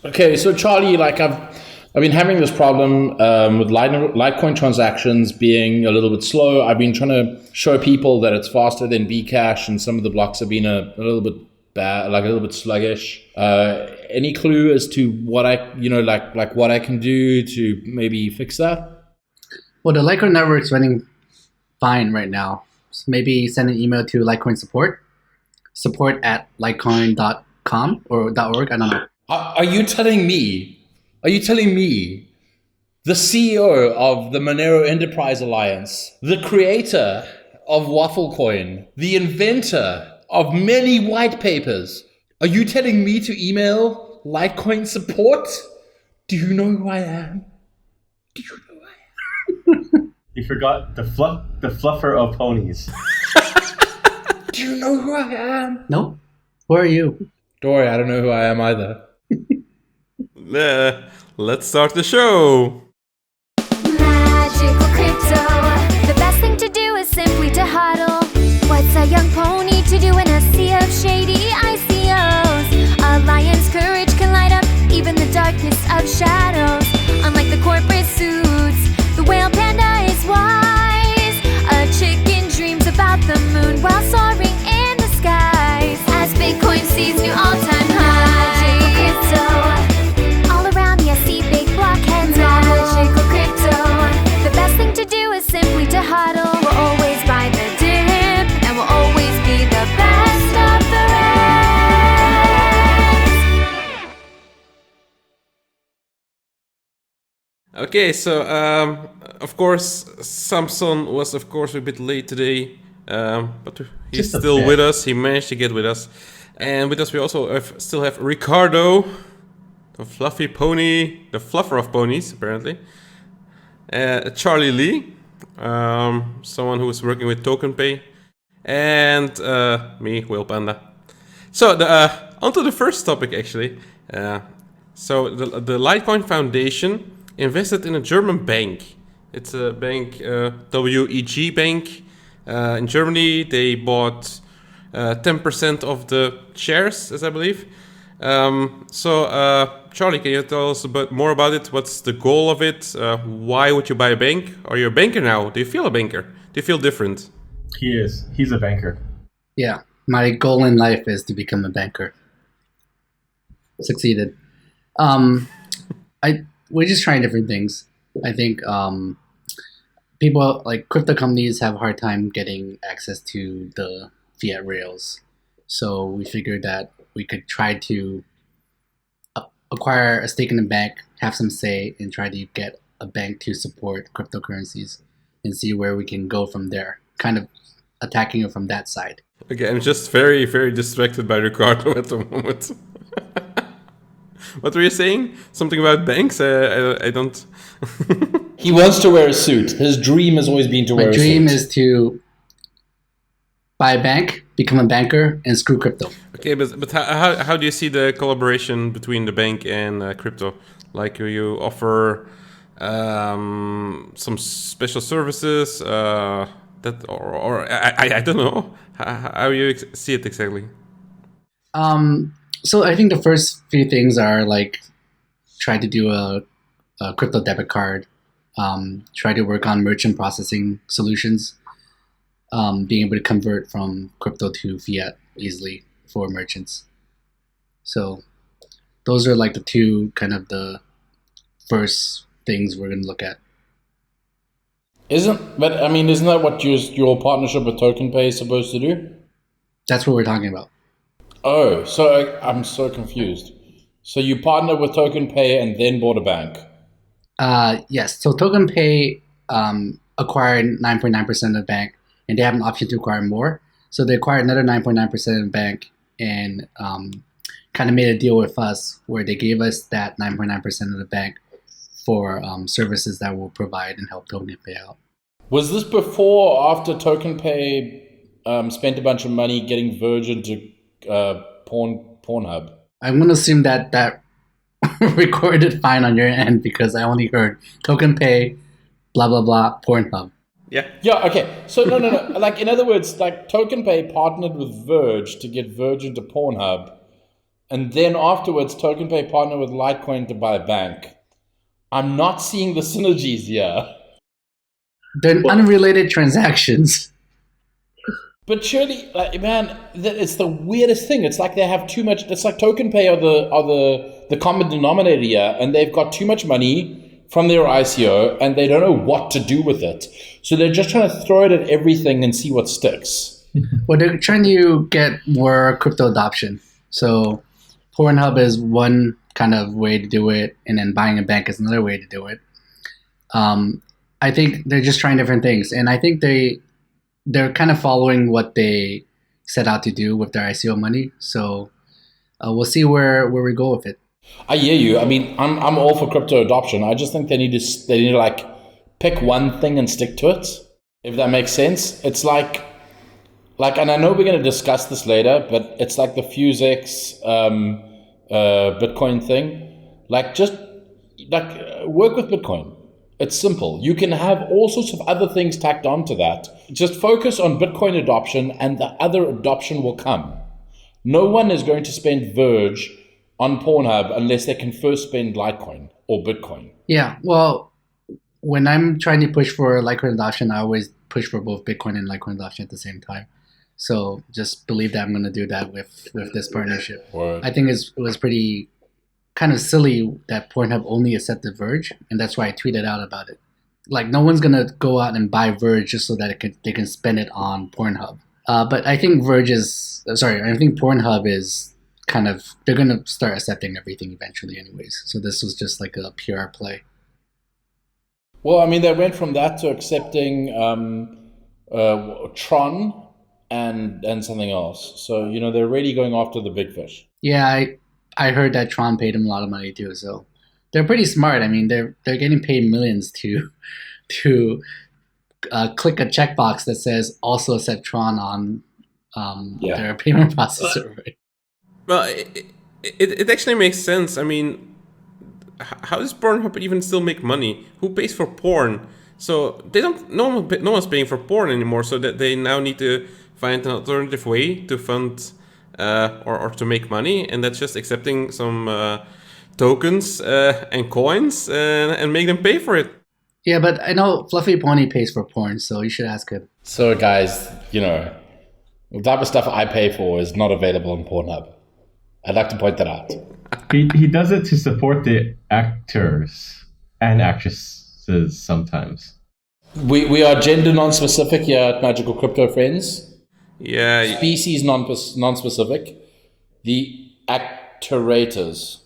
Okay, so Charlie, like I've been having this problem with Litecoin transactions being a little bit slow. I've been trying to show people that it's faster than Bcash, and some of the blocks have been a little bit bad, like a little bit sluggish. Any clue as to what like what I can do to maybe fix that? Well, the Litecoin network's running fine right now. So maybe send an email to Litecoin support at litecoin.com or .org. I don't know. Are you telling me? Are you telling me, the CEO of the Monero Enterprise Alliance, the creator of ROFL Coin, the inventor of many white papers, are you telling me to email Litecoin support? Do you know who I am? Do you know who I am? You forgot the fluffer of ponies. Do you know who I am? No? Who are you? Don't worry, I don't know who I am either. Let's start the show. Magical crypto. The best thing to do is simply to hodl. What's a young pony to do in a sea of shady ICOs? Alliance courage can light up even the darkness of shadows. Unlike the corporate suits, the whale panda is wise. A chicken dreams about the moon while soaring in the skies. As Bitcoin sees new all-time highs. Magical crypto. All around me I see big blockheads. Magical crypto. The best thing to do is simply to hodl. We'll always buy the dip, and we'll always be the best of the rest. Okay, so of course Samson was of course a bit late today, but he's still with us. He managed to get with us, and with us we also still have Ricardo, the fluffy pony, the fluffer of ponies apparently. Charlie Lee, someone who is working with TokenPay, and me, Whale Panda. So onto the first topic actually. So the Litecoin Foundation invested in a German bank. It's a bank, WEG Bank. In Germany, they bought 10% of the shares, as I believe. So, Charlie, can you tell us more about it? What's the goal of it? Why would you buy a bank? Are you a banker now? Do you feel a banker? Do you feel different? He is. He's a banker. Yeah, my goal in life is to become a banker. Succeeded. We're just trying different things. I think people like crypto companies have a hard time getting access to the fiat rails. So we figured that we could try to acquire a stake in a bank, have some say, and try to get a bank to support cryptocurrencies and see where we can go from there, kind of attacking it from that side. Okay, I'm just very, very distracted by Ricardo at the moment. What were you saying? Something about banks? I don't... He wants to wear a suit. His dream has always been to wear a suit. My dream is to buy a bank, become a banker, and screw crypto. Okay, but how do you see the collaboration between the bank and crypto? Like you offer some special services that, or I don't know how you see it exactly. So I think the first few things are like try to do a crypto debit card, try to work on merchant processing solutions, being able to convert from crypto to fiat easily for merchants. So those are like the two kind of the first things we're going to look at. Isn't that what your partnership with TokenPay is supposed to do? That's what we're talking about. Oh, so I'm so confused. So you partnered with TokenPay and then bought a bank? Yes. So TokenPay acquired 9.9% of the bank, and they have an option to acquire more. So they acquired another 9.9% of the bank and kind of made a deal with us where they gave us that 9.9% of the bank for services that will provide and help TokenPay out. Was this before or after TokenPay spent a bunch of money getting Verge into Pornhub? I'm going to assume that recorded fine on your end because I only heard TokenPay, blah, blah, blah, Pornhub. Yeah. Yeah, okay. So no. Like, in other words, like TokenPay partnered with Verge to get Verge into Pornhub. and then afterwards TokenPay partner with Litecoin to buy a bank. I'm not seeing the synergies here. They're unrelated transactions. But surely, like, man, it's the weirdest thing. It's like they have too much. It's like TokenPay are the common denominator here, and they've got too much money from their ICO, and they don't know what to do with it. So they're just trying to throw it at everything and see what sticks. Well, they're trying to get more crypto adoption. So Pornhub is one kind of way to do it, and then buying a bank is another way to do it. I think they're just trying different things, and I think they're kind of following what they set out to do with their ICO money. So we'll see where we go with it. I hear you. I mean, I'm all for crypto adoption. I just think they need to like pick one thing and stick to it, if that makes sense. It's like, and I know we're going to discuss this later, but it's like the FuzeX Bitcoin thing. Like, just work with Bitcoin. It's simple. You can have all sorts of other things tacked onto that. Just focus on Bitcoin adoption, and the other adoption will come. No one is going to spend Verge on Pornhub unless they can first spend Litecoin or Bitcoin. Yeah, well, when I'm trying to push for Litecoin adoption, I always push for both Bitcoin and Litecoin adoption at the same time. So just believe that I'm going to do that with this partnership. Word. I think it was pretty kind of silly that Pornhub only accepted Verge, and that's why I tweeted out about it. Like, no one's going to go out and buy Verge just so that they can spend it on Pornhub. But I think I think Pornhub is kind of, they're going to start accepting everything eventually anyways. So this was just like a PR play. Well, I mean, they went from that to accepting Tron and something else. So, they're really going after the big fish. Yeah, I heard that Tron paid him a lot of money too. So they're pretty smart. I mean, they're getting paid millions to click a checkbox that says also accept Tron on their payment processor. Right? Well, it actually makes sense. I mean, how does Pornhub even still make money? Who pays for porn? So they don't. No one's paying for porn anymore. So that they now need to find an alternative way to fund or to make money, and that's just accepting some tokens and coins and make them pay for it. Yeah, but I know Fluffy Pony pays for porn, so you should ask him. So, guys, the type of stuff I pay for is not available on Pornhub. I'd like to point that out. He does it to support the actors and actresses sometimes. We are gender non-specific here at Magical Crypto Friends. Yeah. Species non-specific. The actorators,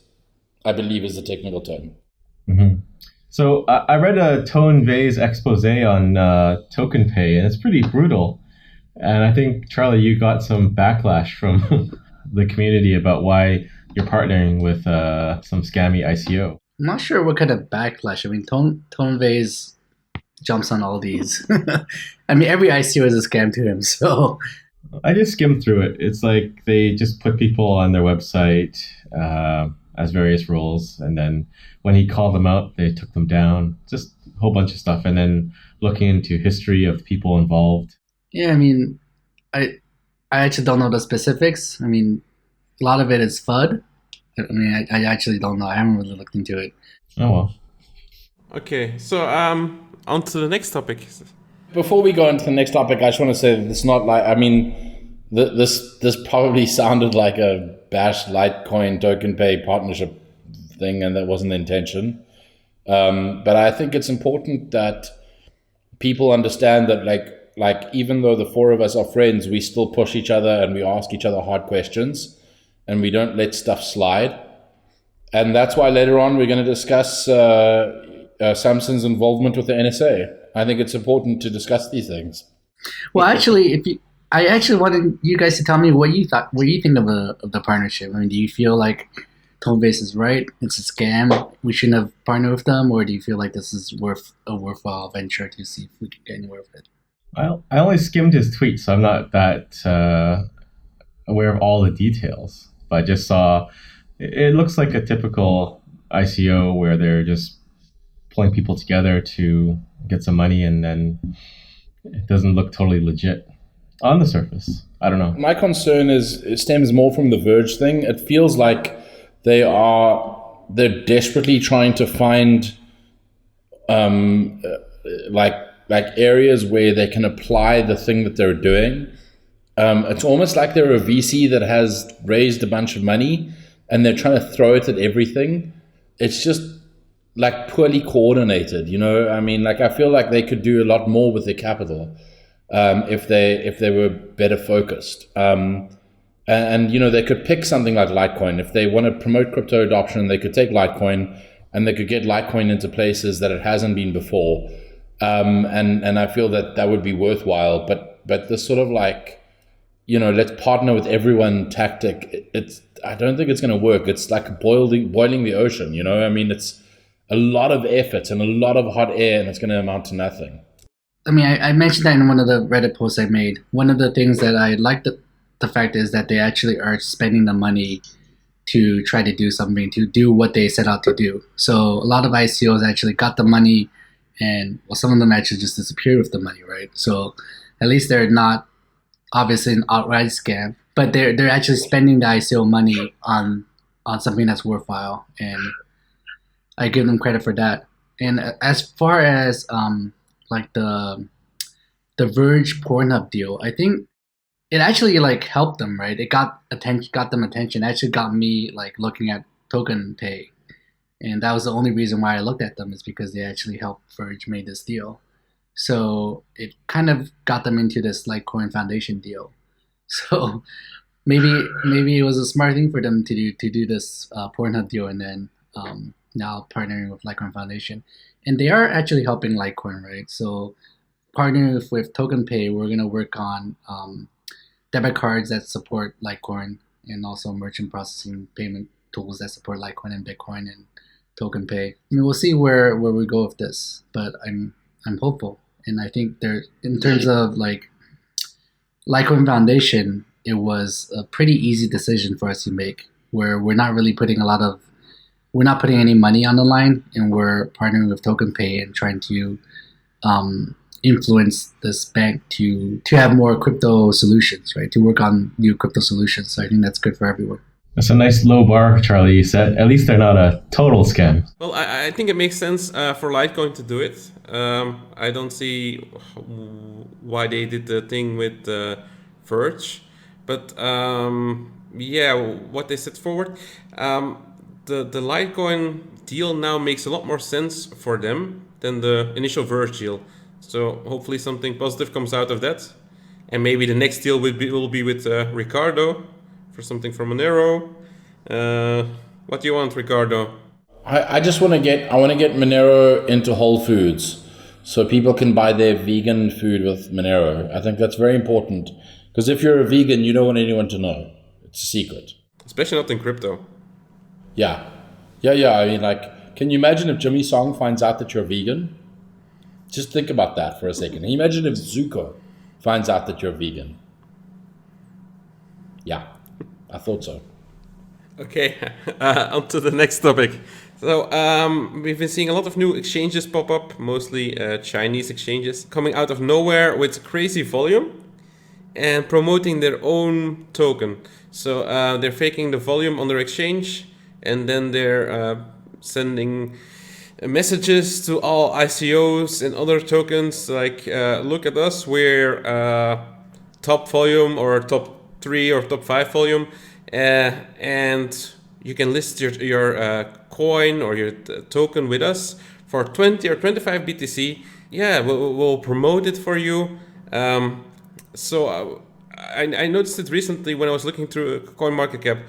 I believe, is the technical term. Mm-hmm. So I read a Tone Vay's expose on TokenPay, and it's pretty brutal. And I think, Charlie, you got some backlash from the community about why you're partnering with some scammy ICO. I'm not sure what kind of backlash. I mean, Tone Vay's jumps on all these. I mean, every ICO is a scam to him, so... I just skimmed through it. It's like they just put people on their website as various roles, and then when he called them out, they took them down. Just a whole bunch of stuff, and then looking into history of people involved. Yeah, I mean, I actually don't know the specifics. I mean, a lot of it is FUD. I mean, I actually don't know. I haven't really looked into it. Oh, well. Okay, so on to the next topic. Before we go into the next topic, I just want to say that it's not like, I mean, this probably sounded like a Bash Litecoin TokenPay partnership thing, and that wasn't the intention. But I think it's important that people understand that, like even though the four of us are friends, we still push each other and we ask each other hard questions, and we don't let stuff slide. And that's why later on we're going to discuss Samson's involvement with the NSA. I think it's important to discuss these things. Well, actually, I actually wanted you guys to tell me what you think of the partnership. I mean, do you feel like Coinbase is right? It's a scam. We shouldn't have partnered with them, or do you feel like this is a worthwhile venture to see if we can get anywhere with it? I only skimmed his tweet, so I'm not that aware of all the details. But I just saw it looks like a typical ICO where they're just pulling people together to get some money, and then it doesn't look totally legit on the surface. I don't know. My concern it stems more from the Verge thing. It feels like they're desperately trying to find like areas where they can apply the thing that they're doing. It's almost like they're a VC that has raised a bunch of money and they're trying to throw it at everything. It's just like poorly coordinated, you know? I mean, like I feel like they could do a lot more with their capital if they were better focused. And you know, they could pick something like Litecoin. If they want to promote crypto adoption, they could take Litecoin and they could get Litecoin into places that it hasn't been before. And I feel that would be worthwhile. But this sort of like, you know, let's partner with everyone tactic, I don't think it's going to work. It's like boiling the ocean, you know? I mean, it's a lot of effort and a lot of hot air, and it's going to amount to nothing. I mean, I mentioned that in one of the Reddit posts I made. One of the things that I like the fact is that they actually are spending the money to try to do something, to do what they set out to do. So a lot of ICOs actually got the money, and well, some of them actually just disappeared with the money, right? So at least they're not obviously an outright scam, but they're actually spending the ICO money on something that's worthwhile, and I give them credit for that. And as far as like the Verge Pornhub deal, I think it actually like helped them, right? It got them attention. It actually got me like looking at TokenPay, and that was the only reason why I looked at them, is because they actually helped Verge make this deal. So it kind of got them into this Litecoin Foundation deal. So maybe it was a smart thing for them to do this Pornhub deal, and then now partnering with Litecoin Foundation. And they are actually helping Litecoin, right? So partnering with TokenPay, we're going to work on debit cards that support Litecoin, and also merchant processing payment tools that support Litecoin and Bitcoin and TokenPay. I mean, we'll see where we go with this, but I'm hopeful. And I think in terms of like Litecoin Foundation, it was a pretty easy decision for us to make, where we're not putting any money on the line, and we're partnering with TokenPay and trying to influence this bank to have more crypto solutions, right? To work on new crypto solutions. So I think that's good for everyone. That's a nice low bar, Charlie, you said. At least they're not a total scam. Well, I think it makes sense for Litecoin to do it. I don't see why they did the thing with Verge. But yeah, what they set forward. The Litecoin deal now makes a lot more sense for them than the initial Verge deal. So hopefully something positive comes out of that. And maybe the next deal will be with Ricardo for something from Monero. What do you want, Ricardo? I want to get Monero into Whole Foods so people can buy their vegan food with Monero. I think that's very important, because if you're a vegan, you don't want anyone to know. It's a secret. Especially not in crypto. Yeah. I mean, like, can you imagine if Jimmy Song finds out that you're vegan? Just think about that for a second. Can you imagine if Zuko finds out that you're vegan? Yeah, I thought so. Okay, on to the next topic. So we've been seeing a lot of new exchanges pop up, mostly Chinese exchanges, coming out of nowhere with crazy volume and promoting their own token. So they're faking the volume on their exchange, and then they're sending messages to all ICOs and other tokens like, look at us, we're top volume or top 3 or top 5 volume, and you can list your coin or your token with us for 20 or 25 BTC. Yeah, we'll promote it for you. So I noticed it recently when I was looking through CoinMarketCap.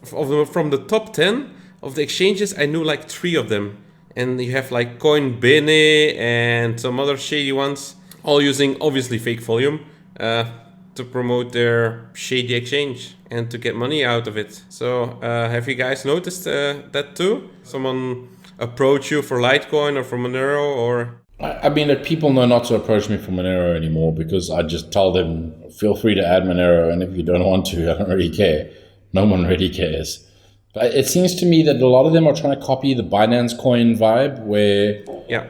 From the top 10 of the exchanges, I knew like 3 of them. And you have like Coinbase and some other shady ones, all using obviously fake volume to promote their shady exchange and to get money out of it. So have you guys noticed that too? Someone approach you for Litecoin or for Monero or? I mean, that people know not to approach me for Monero anymore, because I just tell them, feel free to add Monero, and if you don't want to, I don't really care. No one really cares. But it seems to me that a lot of them are trying to copy the Binance Coin vibe, where,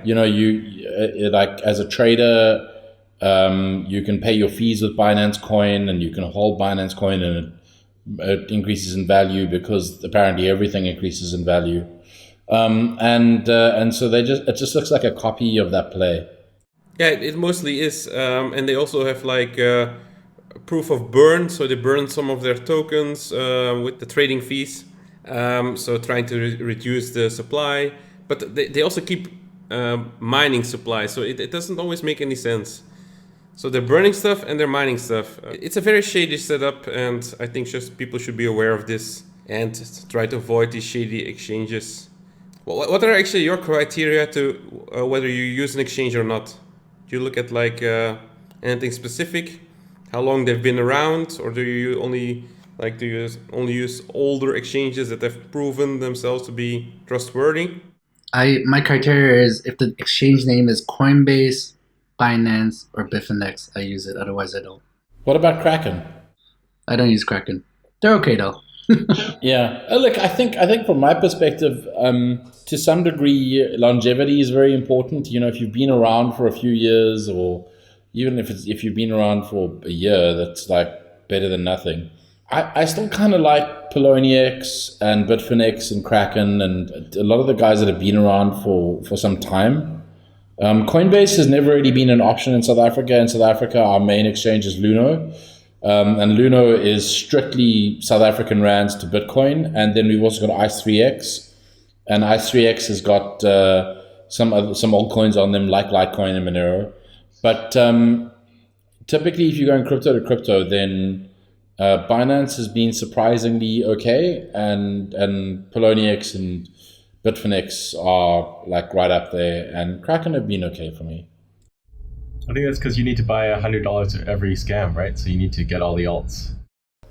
you know, you like as a trader, You can pay your fees with Binance Coin, and you can hold Binance Coin, and it increases in value because apparently everything increases in value. And so it just looks like a copy of that play. Yeah, it mostly is, and they also have like proof of burn, so they burn some of their tokens with the trading fees, so trying to reduce the supply, but they also keep mining supply, so it doesn't always make any sense. So they're burning stuff and they're mining stuff. It's a very shady setup, and I think just people should be aware of this and try to avoid these shady exchanges. What are actually your criteria to whether you use an exchange or not? Do you look at like anything specific? How long they've been around, or do you only use older exchanges that have proven themselves to be trustworthy? My criteria is if the exchange name is Coinbase, Binance, or Bitfinex, I use it. Otherwise, I don't. What about Kraken? I don't use Kraken. They're okay though. Yeah, look, I think from my perspective, to some degree, longevity is very important. You know, if you've been around for a few years, or even if you've been around for a year, that's like better than nothing. I still kind of like Poloniex and Bitfinex and Kraken and a lot of the guys that have been around for some time. Coinbase has never really been an option in South Africa. In South Africa, our main exchange is Luno. And Luno is strictly South African rands to Bitcoin. And then we've also got ICE3X. And ICE3X has got some old coins on them, like Litecoin and Monero. But typically, if you're going crypto to crypto, then Binance has been surprisingly okay. And Poloniex and Bitfinex are like right up there. And Kraken have been okay for me. I think that's because you need to buy $100 to every scam, right? So you need to get all the alts.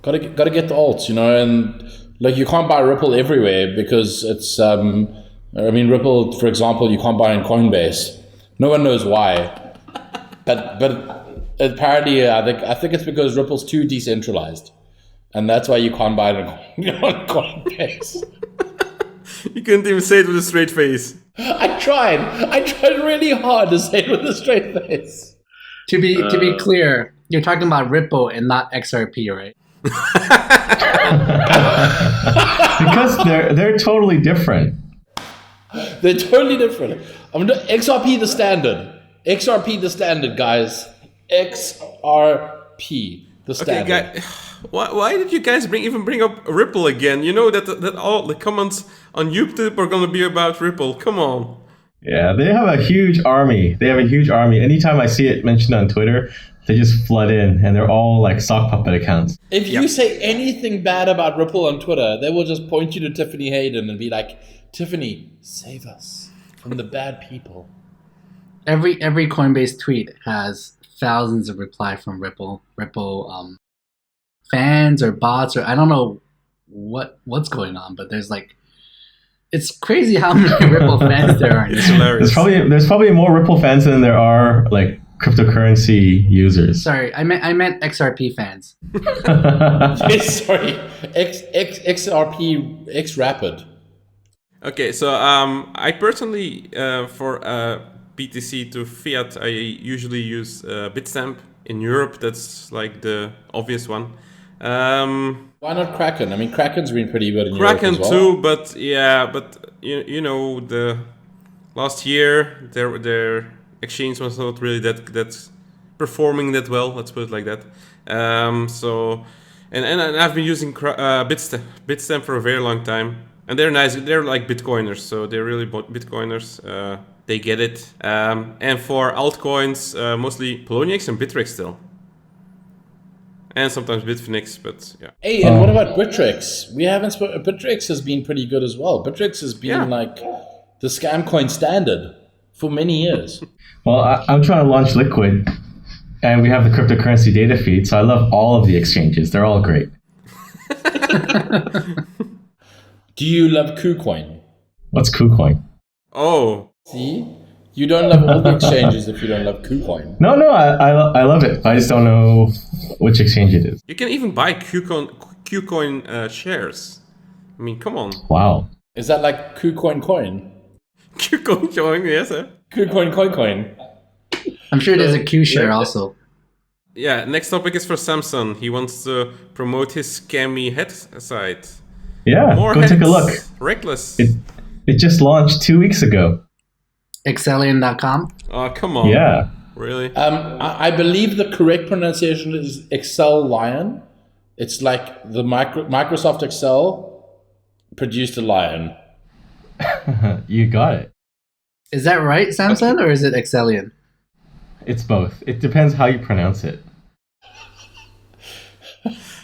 Gotta get the alts, you know, and like you can't buy Ripple everywhere because it's Ripple, for example, you can't buy in Coinbase. No one knows why, but apparently I think it's because Ripple's too decentralized, and that's why you can't buy it on Coinbase. You couldn't even say it with a straight face. I tried really hard to say it with a straight face. To be clear, you're talking about Ripple and not XRP, right? Because they're totally different. They're totally different. I'm doing XRP the standard, guys. XRP the standard. Okay, why did you guys bring up Ripple again? You know that all the comments on YouTube are gonna be about Ripple. Come on. Yeah, they have a huge army. Anytime I see it mentioned on Twitter, they just flood in, and they're all like sock puppet accounts. If you say anything bad about Ripple on Twitter, they will just point you to Tiffany Hayden and be like, "Tiffany, save us from the bad people." Every Coinbase tweet has thousands of reply from Ripple fans or bots, or I don't know what's going on, but there's like, it's crazy how many Ripple fans there are. It's hilarious. There's probably more Ripple fans than there are like cryptocurrency users. Sorry, I meant XRP fans. Sorry, XRP X Rapid. Okay, so I personally for BTC to fiat, I usually use Bitstamp. In Europe, that's like the obvious one. Why not Kraken? I mean, Kraken's been pretty good in Kraken Europe as well. too, but you know, the last year their exchange was not really that performing that well. Let's put it like that. So I've been using Bitstamp for a very long time, and they're nice. They're like Bitcoiners, so they're really Bitcoiners. They get it. And for altcoins, mostly Poloniex and Bittrex still. And sometimes Bitfinex, but yeah. Hey, and what about Bittrex? We haven't spoken. Bittrex has been pretty good as well. Bittrex has been like the scam coin standard for many years. Well, I'm trying to launch Liquid, and we have the cryptocurrency data feed, so I love all of the exchanges. They're all great. Do you love KuCoin? What's KuCoin? Oh. See? You don't love all the exchanges if you don't love KuCoin. No, I love it. I just don't know which exchange it is. You can even buy KuCoin shares. I mean, come on. Wow. Is that like KuCoin coin? KuCoin coin, yes, sir. KuCoin coin. I'm sure there's a Q share yeah. also. Yeah, next topic is for Samson. He wants to promote his scammy hat site. Yeah, More go hats. take a look. Reckless. It just launched 2 weeks ago. Excellion.com. Oh, come on. Yeah. Really? I believe the correct pronunciation is Excel Lion. It's like the Microsoft Excel produced a lion. You got it. Is that right, Samson, or is it Excellion? It's both. It depends how you pronounce it.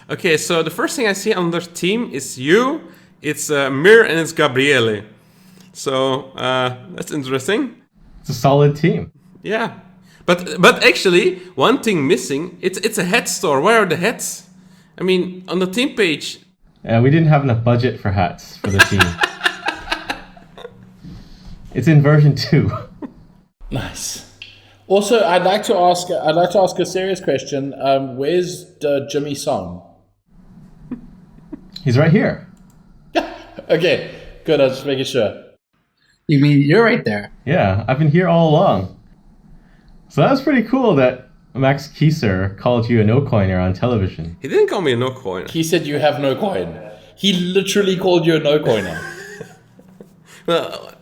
Okay, so the first thing I see on their team is you, it's Mir, and it's Gabriele. So that's interesting. It's a solid team. Yeah. But actually, one thing missing, it's a hat store. Where are the hats? I mean, on the team page... We didn't have enough budget for hats for the team. It's in version 2. Nice. Also, I'd like to ask a serious question. Where's Jimmy Song? He's right here. Okay, good. I was just making sure. You mean you're right there? Yeah, I've been here all along. So that was pretty cool that Max Kieser called you a no-coiner on television. He didn't call me a no-coiner. He said you have no coin. He literally called you a no coiner. Well,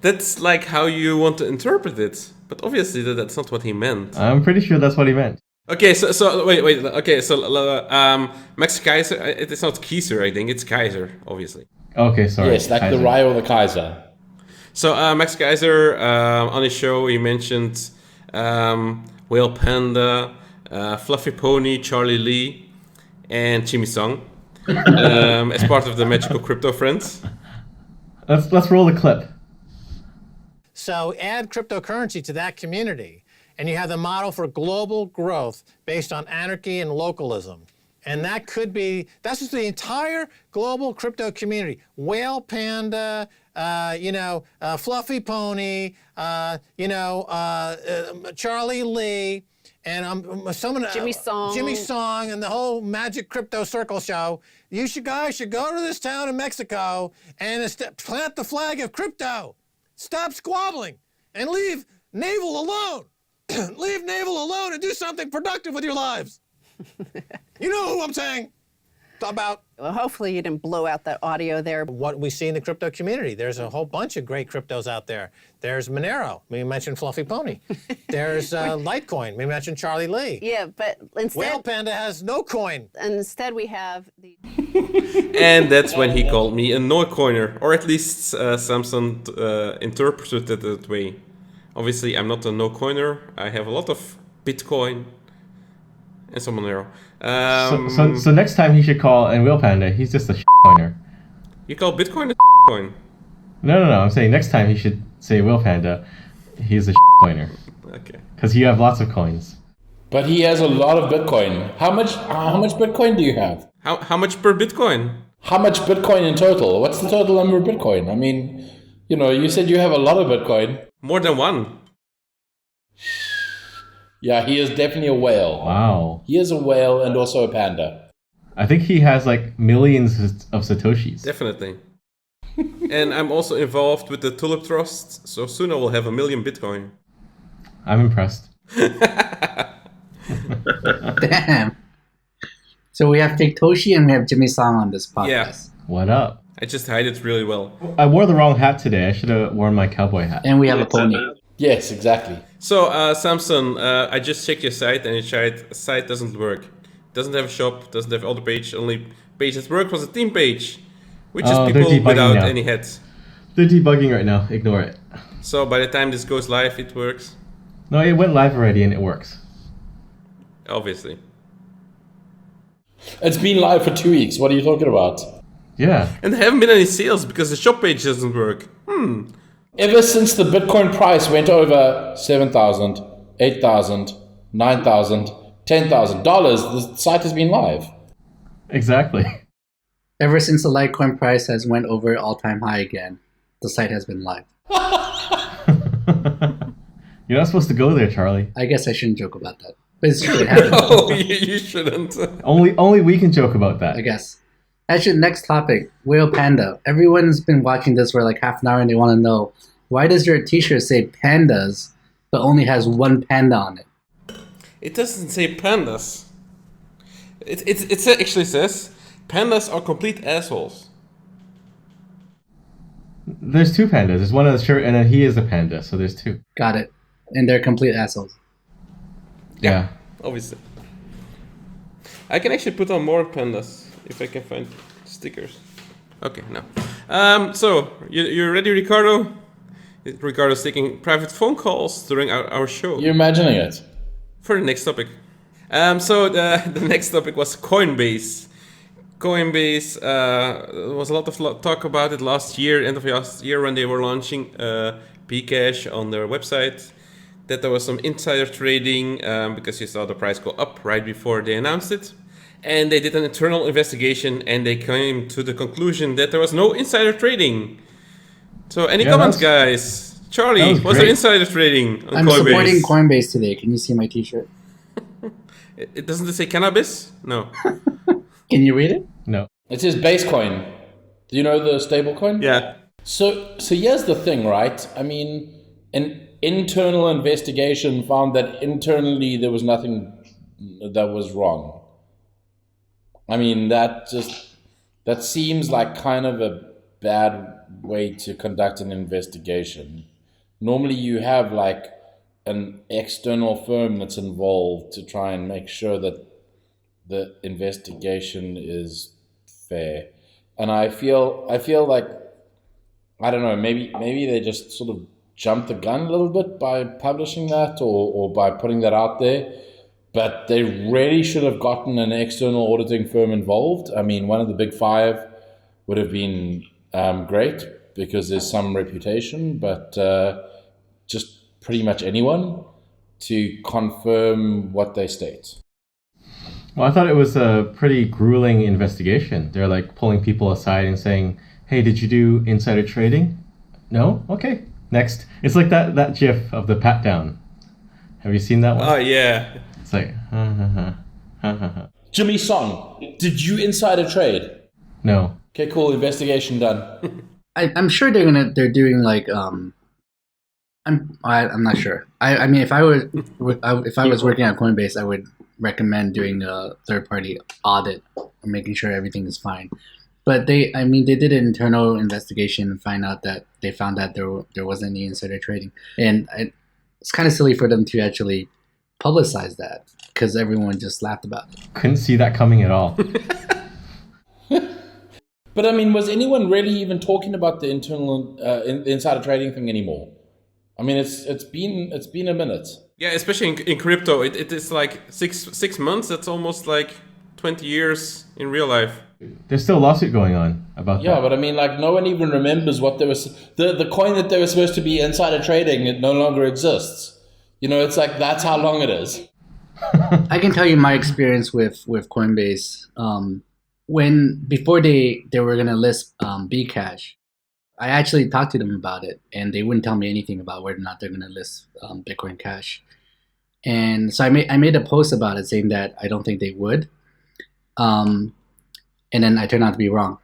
that's like how you want to interpret it. But obviously that's not what he meant. I'm pretty sure that's what he meant. Okay, so wait. Okay, so Max Kaiser, it's not Kieser, I think. It's Kaiser, obviously. Okay, sorry. Yes, like Kaiser. the Rye or the Kaiser. So Max Kaiser, on his show, he mentioned Whale Panda, Fluffy Pony, Charlie Lee, and Jimmy Song as part of the Magical Crypto Friends. Let's roll the clip. So add cryptocurrency to that community, and you have the model for global growth based on anarchy and localism. And that could be, that's just the entire global crypto community. Whale Panda, Fluffy Pony, Charlie Lee, and Jimmy Song and the whole Magic Crypto Circle show. You guys should go to this town in Mexico and plant the flag of crypto. Stop squabbling and leave navel alone. Leave navel alone and do something productive with your lives. You know who I'm saying about. Well, hopefully you didn't blow out that audio there. What we see in the crypto community. There's a whole bunch of great cryptos out there. There's Monero. We mentioned Fluffy Pony. There's Litecoin. We mentioned Charlie Lee. Yeah, but instead... Whale Panda has no coin. And instead we have the... And that's when he called me a no-coiner. Or at least Samson interpreted it that way. Obviously, I'm not a no-coiner. I have a lot of Bitcoin and some Monero. So next time he should call and Whale Panda, he's just a coiner. You call Bitcoin a coin? No. I'm saying next time he should say Whale Panda, he's a coiner. Okay. Because you have lots of coins. But he has a lot of Bitcoin. How much Bitcoin do you have? How much per Bitcoin? How much Bitcoin in total? What's the total number of Bitcoin? I mean, you said you have a lot of Bitcoin. More than one. Yeah, he is definitely a whale. Wow. He is a whale and also a panda. I think he has like millions of Satoshis. Definitely. And I'm also involved with the Tulip Trust, so soon I will have 1 million Bitcoin. I'm impressed. Damn. So we have Toshi and we have Jimmy Song on this podcast. Yeah. What up? I just hide it really well. I wore the wrong hat today. I should have worn my cowboy hat. And we have a pony. Yes, exactly. So, Samson, I just checked your site and your site doesn't work. Doesn't have a shop, doesn't have other page. Only page that worked was a team page, which is they're people debugging without now. any heads. They're debugging right now. Ignore it. So by the time this goes live, it works. No, it went live already and it works. Obviously. It's been live for 2 weeks. What are you talking about? Yeah. And there haven't been any sales because the shop page doesn't work. Ever since the Bitcoin price went over $7,000, $8,000, $9,000, $10,000, the site has been live. Exactly. Ever since the Litecoin price has went over all-time high again, the site has been live. You're not supposed to go there, Charlie. I guess I shouldn't joke about that. But it's true, it happened. No, you shouldn't. Only we can joke about that. I guess. Actually, next topic, Whale Panda. Everyone's been watching this for like half an hour and they want to know, why does your t-shirt say pandas but only has one panda on it. It doesn't say pandas. It actually says pandas are complete assholes. There's two pandas. There's one on the shirt, and then he is a panda. So there's two. Got it. And they're complete assholes. Yeah. Obviously. I can actually put on more pandas if I can find stickers. Okay, no. So, you ready, Ricardo? Ricardo's taking private phone calls during our show. You're imagining it. For the next topic. So the next topic was Coinbase. Coinbase, there was a lot of talk about it last year, end of last year, when they were launching Bcash on their website. That there was some insider trading because you saw the price go up right before they announced it. And they did an internal investigation and they came to the conclusion that there was no insider trading. So any comments, guys? Charlie, was there insider trading on I'm Coinbase? supporting Coinbase today. Can you see my t-shirt? It doesn't say cannabis? No. Can you read it? No. It says Basecoin. Do you know the stablecoin? Yeah. So here's the thing, right? I mean, an internal investigation found that internally there was nothing that was wrong. I mean, that seems like kind of a bad way to conduct an investigation. Normally you have like an external firm that's involved to try and make sure that the investigation is fair. And I feel like, I don't know, maybe they just sort of jumped the gun a little bit by publishing that or by putting that out there. But they really should have gotten an external auditing firm involved. I mean, one of the big five would have been great because there's some reputation, but just pretty much anyone to confirm what they state. Well, I thought it was a pretty grueling investigation. They're like pulling people aside and saying, "Hey, did you do insider trading? No? Okay, next." It's like that GIF of the pat down. Have you seen that one? Oh yeah. It's like, Jimmy Song, did you insider trade? No. Okay, cool. Investigation done. I'm sure they're doing like I'm not sure. I mean, if I was working at Coinbase, I would recommend doing a third-party audit or making sure everything is fine. But they did an internal investigation and they found that there wasn't any insider trading, and it's kind of silly for them to actually publicize that because everyone just laughed about it. Couldn't see that coming at all. But I mean, was anyone really even talking about the internal insider trading thing anymore? I mean, it's been a minute. Yeah, especially in crypto, it is like six months. That's almost like 20 years in real life. There's still a lawsuit going on about that. Yeah, but I mean, like, no one even remembers what there was. The coin that they were supposed to be insider trading, it no longer exists. You know, it's like, that's how long it is. I can tell you my experience with Coinbase. Before they were gonna list Bcash, I actually talked to them about it, and they wouldn't tell me anything about whether or not they're gonna list Bitcoin Cash. And so I made a post about it saying that I don't think they would. And then I turned out to be wrong.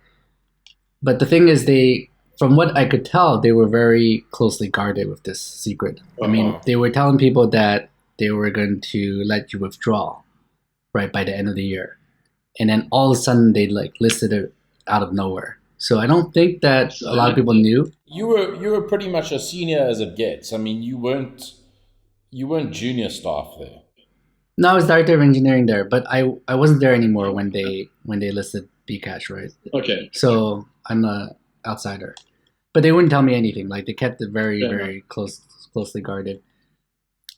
But the thing is, from what I could tell, they were very closely guarded with this secret. I mean, they were telling people that they were going to let you withdraw right by the end of the year. And then all of a sudden they like listed it out of nowhere. So I don't think that a lot of people knew. You were pretty much as senior as it gets. I mean, you weren't junior staff there. No, I was director of engineering there, but I wasn't there anymore when they listed Bcash, right? Okay. So I'm a outsider. But they wouldn't tell me anything. Like, they kept it very closely guarded.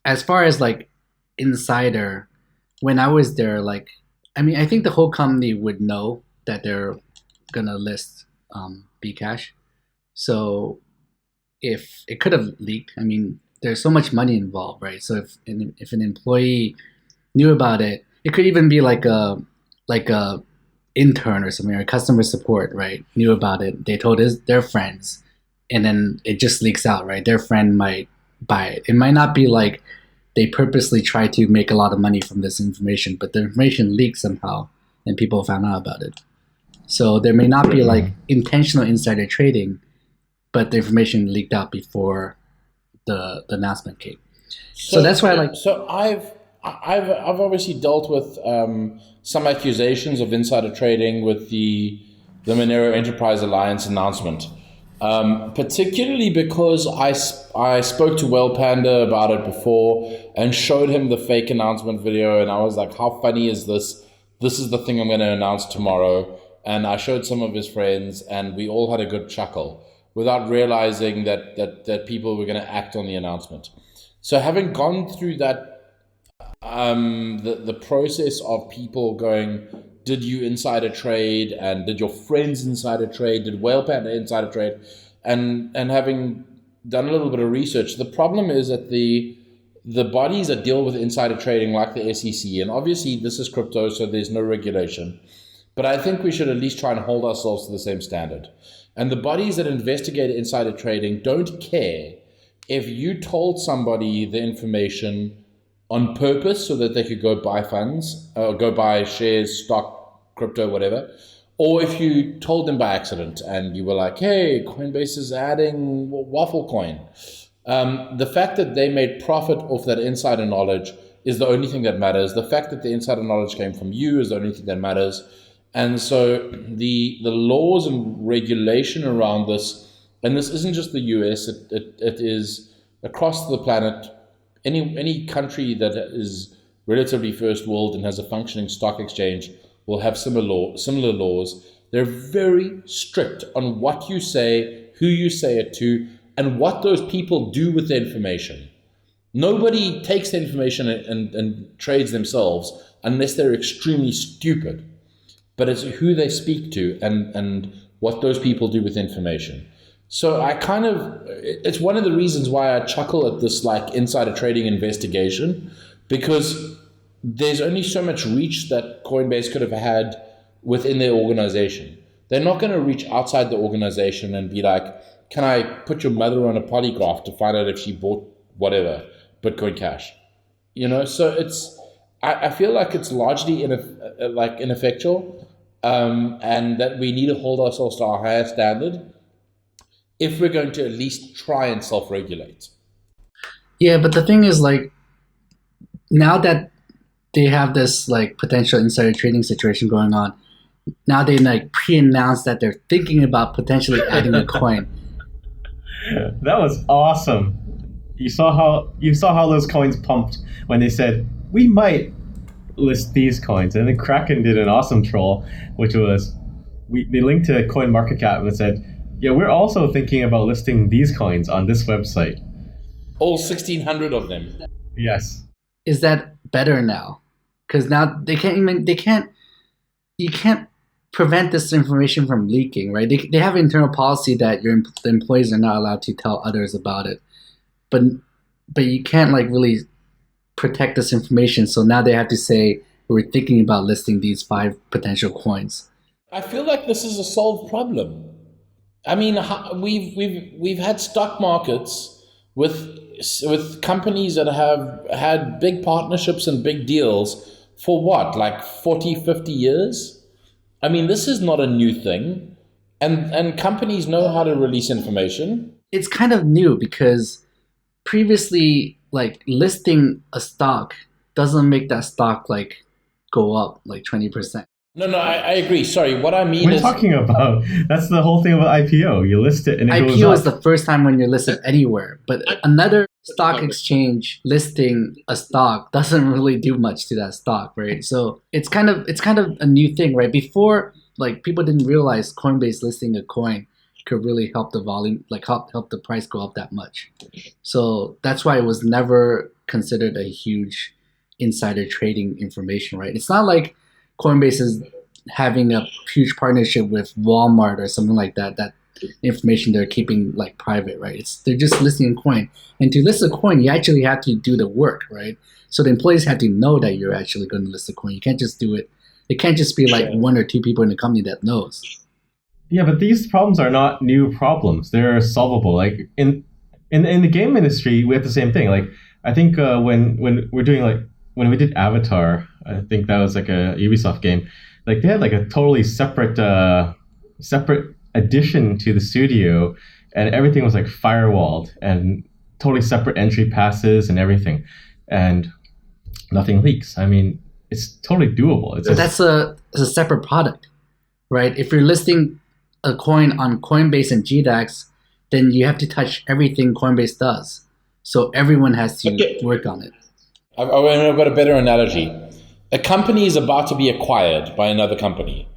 As far as like insider, when I was there, like, I mean, I think the whole company would know that they're gonna list Bcash. So if it could have leaked, I mean, there's so much money involved, right? So if an employee knew about it, it could even be like a intern or something, or customer support, right? Knew about it. They told their friends, and then it just leaks out, right? Their friend might buy it. It might not be like they purposely try to make a lot of money from this information, but the information leaked somehow, and people found out about it. So there may not be like intentional insider trading, but the information leaked out before the announcement came. So that's why I like. So I've obviously dealt with some accusations of insider trading with the Monero Enterprise Alliance announcement, particularly because I spoke to Well Panda about it before and showed him the fake announcement video, and I was like, how funny is this? This is the thing I'm going to announce tomorrow. And I showed some of his friends, and we all had a good chuckle without realizing that people were going to act on the announcement. So having gone through that, the process of people going, did you insider trade, and did your friends insider trade, did Whale Panda insider trade, and having done a little bit of research, the problem is that the bodies that deal with insider trading, like the SEC, and obviously this is crypto, so there's no regulation, but I think we should at least try and hold ourselves to the same standard. And the bodies that investigate insider trading don't care if you told somebody the information on purpose so that they could go buy funds, or go buy shares, stock, crypto, whatever, or if you told them by accident and you were like, hey, Coinbase is adding Waffle Coin. The fact that they made profit off that insider knowledge is the only thing that matters. The fact that the insider knowledge came from you is the only thing that matters. And so the laws and regulation around this, and this isn't just the US, it is across the planet. Any country that is relatively first world and has a functioning stock exchange will have similar laws. They're very strict on what you say, who you say it to, and what those people do with the information. Nobody takes the information and trades themselves unless they're extremely stupid. But it's who they speak to and what those people do with information. So it's one of the reasons why I chuckle at this like insider trading investigation, because there's only so much reach that Coinbase could have had within their organization. They're not going to reach outside the organization and be like, can I put your mother on a polygraph to find out if she bought whatever, Bitcoin Cash? So I feel like it's largely ineffectual, and that we need to hold ourselves to a higher standard if we're going to at least try and self-regulate. Yeah, but the thing is, like, now that they have this like potential insider trading situation going on, now they like pre-announced that they're thinking about potentially adding a coin. That was awesome. You saw how those coins pumped when they said we might list these coins, and then Kraken did an awesome troll, which was they linked to CoinMarketCap and said, yeah, we're also thinking about listing these coins on this website. All 1,600 of them. Yes. Is that better now? Because now you can't prevent this information from leaking, right? They have internal policy that the employees are not allowed to tell others about it, but you can't like really protect this information. So now they have to say we're thinking about listing these 5 potential coins. I feel like this is a solved problem. I mean, we've had stock markets with companies that have had big partnerships and big deals for what, like 40, 50 years? I mean, this is not a new thing. And companies know how to release information. It's kind of new because previously, like, listing a stock doesn't make that stock like go up like 20%. No, I agree. Sorry, what I mean is... We're talking about... That's the whole thing about IPO. You list it and it goes up. IPO is the first time when you're listed anywhere. But another stock exchange listing a stock doesn't really do much to that stock, right? So it's kind of a new thing, right? Before, like, people didn't realize Coinbase listing a coin could really help the volume, like help the price go up that much. So that's why it was never considered a huge insider trading information, right? It's not like Coinbase is having a huge partnership with Walmart or something like that. That information they're keeping like private, right? They're just listing a coin, and to list a coin, you actually have to do the work, right? So the employees have to know that you're actually going to list a coin. You can't just do it. It can't just be like 1 or 2 people in the company that knows. Yeah, but these problems are not new problems. They're solvable. Like in the game industry, we have the same thing. Like I think when we're doing like when we did Avatar, I think that was like a Ubisoft game. Like they had like a totally separate addition to the studio, and everything was like firewalled. And totally separate entry passes and everything, and nothing leaks. I mean, it's totally doable. It's But it's a separate product, right? If you're listing a coin on Coinbase and GDAX, then you have to touch everything Coinbase does. So everyone has to work on it. I've got a better analogy. A company is about to be acquired by another company.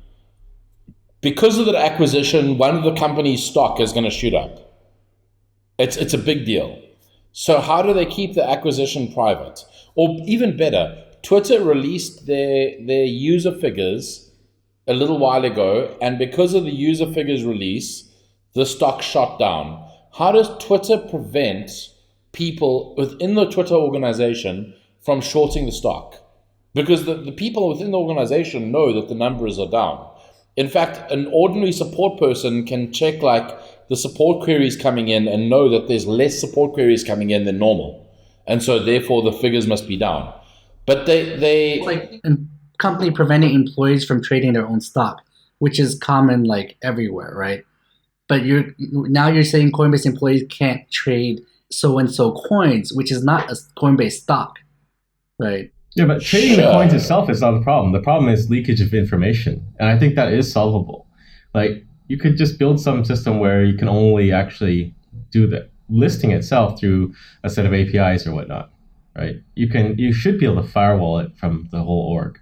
Because of that acquisition, one of the company's stock is going to shoot up. It's a big deal. So how do they keep the acquisition private? Or even better, Twitter released their user figures a little while ago, and because of the user figures release, the stock shot down. How does Twitter prevent people within the Twitter organization from shorting the stock? Because the people within the organization know that the numbers are down. In fact, an ordinary support person can check like the support queries coming in and know that there's less support queries coming in than normal. And so therefore the figures must be down. But they like a company preventing employees from trading their own stock, which is common like everywhere, right? But you're saying Coinbase employees can't trade so-and-so coins, which is not a Coinbase stock, right? Yeah, but trading the coins itself is not the problem. The problem is leakage of information. And I think that is solvable. Like, you could just build some system where you can only actually do the listing itself through a set of APIs or whatnot, right? You should be able to firewall it from the whole org.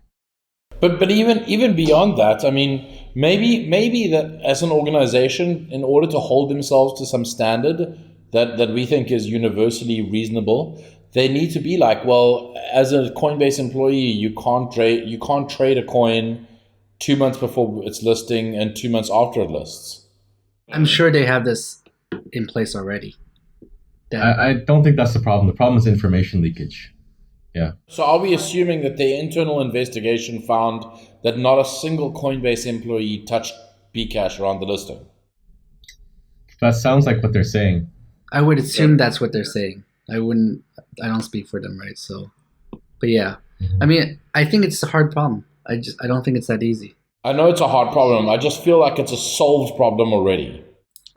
But even beyond that, I mean, maybe that as an organization, in order to hold themselves to some standard that we think is universally reasonable, they need to be like, well, as a Coinbase employee, you can't trade a coin 2 months before its listing and 2 months after it lists. I'm sure they have this in place already. I don't think that's the problem. The problem is information leakage. Yeah. So are we assuming that their internal investigation found that not a single Coinbase employee touched Bcash around the listing? That sounds like what they're saying. I would assume that's what they're saying. I don't speak for them, right? So, but yeah. I mean, I think it's a hard problem. I don't think it's that easy. I know it's a hard problem. I just feel like it's a solved problem already.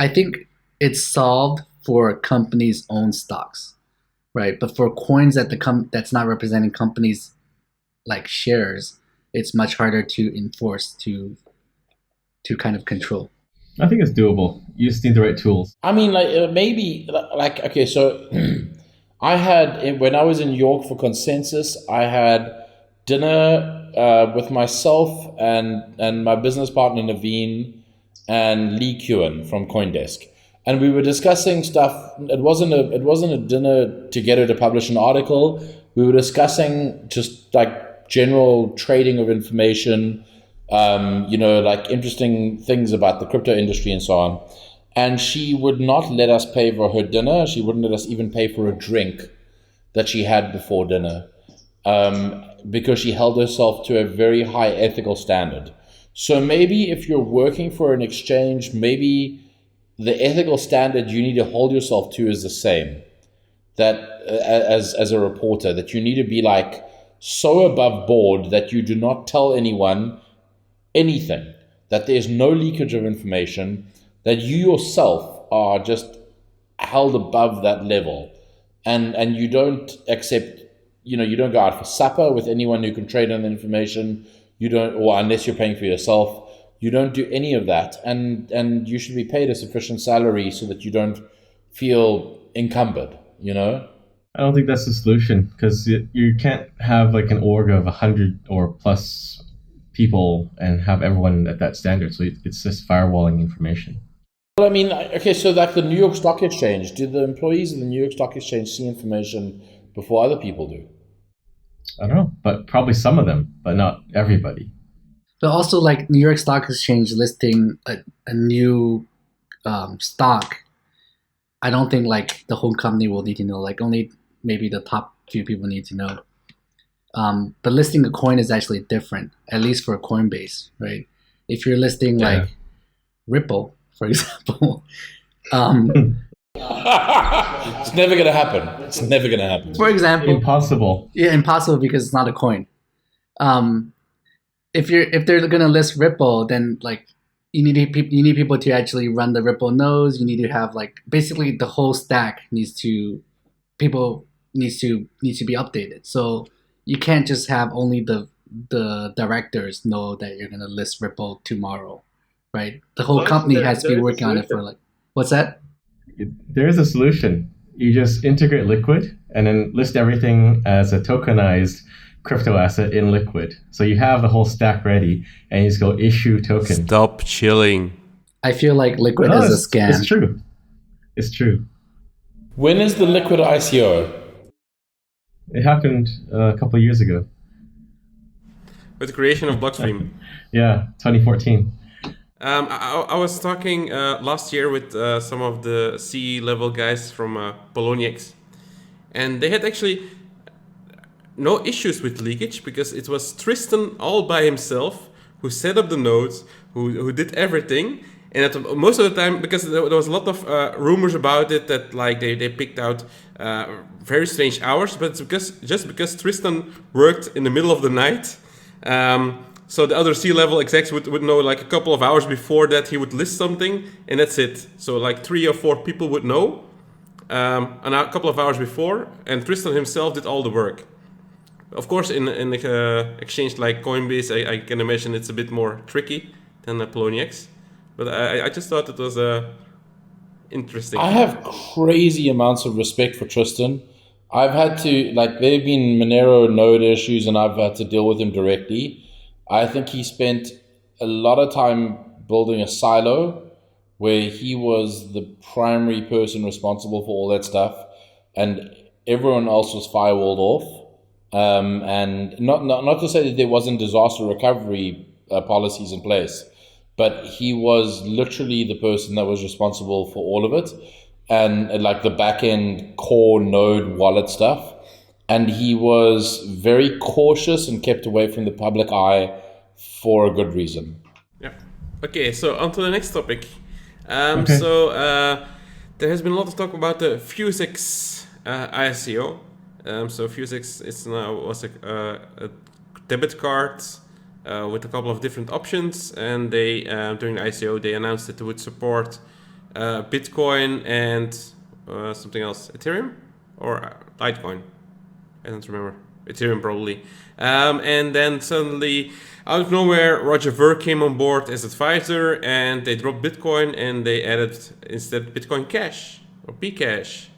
I think it's solved for companies' own stocks, right? But for coins that's not representing companies like shares, it's much harder to enforce, to kind of control. I think it's doable. You just need the right tools. I mean, okay, so I had, when I was in New York for Consensus, I had dinner with myself and my business partner Naveen and Lee Kewen from CoinDesk, and we were discussing stuff. It wasn't a dinner together to publish an article. We were discussing just like general trading of information, like interesting things about the crypto industry and so on. And she would not let us pay for her dinner. She wouldn't let us even pay for a drink that she had before dinner, because she held herself to a very high ethical standard. So maybe if you're working for an exchange, maybe the ethical standard you need to hold yourself to is the same. That as a reporter, that you need to be like so above board that you do not tell anyone anything, that there's no leakage of information, that you yourself are just held above that level, and you don't accept, you don't go out for supper with anyone who can trade on the information. You don't, or unless you're paying for yourself, you don't do any of that, and you should be paid a sufficient salary so that you don't feel encumbered. I don't think that's the solution, because you can't have like an org of 100 or plus people and have everyone at that standard. So it's just firewalling information. Well, I mean, okay, so like the New York Stock Exchange, do the employees of the New York Stock Exchange see information before other people do? I don't know, but probably some of them, but not everybody. But also, like New York Stock Exchange listing a new stock, I don't think like the whole company will need to know. Like only maybe the top few people need to know. But listing a coin is actually different, at least for Coinbase, right? If you're listing like Ripple, for example, it's never gonna happen. It's never gonna happen. For example, impossible. Yeah, impossible because it's not a coin. If they're gonna list Ripple, then like you need people to actually run the Ripple nodes. You need to have like basically the whole stack needs to people needs to be updated. So you can't just have only the directors know that you're gonna list Ripple tomorrow, right? The whole company has to be working on it for like, what's that? There is a solution. You just integrate Liquid and then list everything as a tokenized crypto asset in Liquid. So you have the whole stack ready, and you just go issue token. Stop chilling. I feel like Liquid No, is a scam. It's true. It's true. When is the Liquid ICO? It happened a couple of years ago. With the creation of Blockstream. Yeah, 2014. I was talking last year with some of the C-level guys from Poloniex, and they had actually no issues with leakage because it was Tristan all by himself who set up the nodes, who did everything, and at most of the time, because there was a lot of rumors about it that like they picked out very strange hours, but it's because Tristan worked in the middle of the night. So the other C-level execs would know like a couple of hours before that he would list something, and that's it. So like 3 or 4 people would know and a couple of hours before, and Tristan himself did all the work. Of course, in an exchange like Coinbase, I can imagine it's a bit more tricky than Poloniex. But I just thought it was interesting. I have crazy amounts of respect for Tristan. I've had to, like, there have been Monero node issues and I've had to deal with him directly. I think he spent a lot of time building a silo where he was the primary person responsible for all that stuff and everyone else was firewalled off. And not to say that there wasn't disaster recovery policies in place, but he was literally the person that was responsible for all of it and like the back-end core node wallet stuff. And he was very cautious and kept away from the public eye for a good reason. Yeah. Okay, so on to the next topic. Okay. So there has been a lot of talk about the FuzeX ICO. So FuzeX was a debit card with a couple of different options, and they during the ICO they announced that they would support Bitcoin and something else, Ethereum or Litecoin. I don't remember. Ethereum probably. And then suddenly, out of nowhere, Roger Ver came on board as advisor, and they dropped Bitcoin and they added instead Bitcoin Cash or Bcash.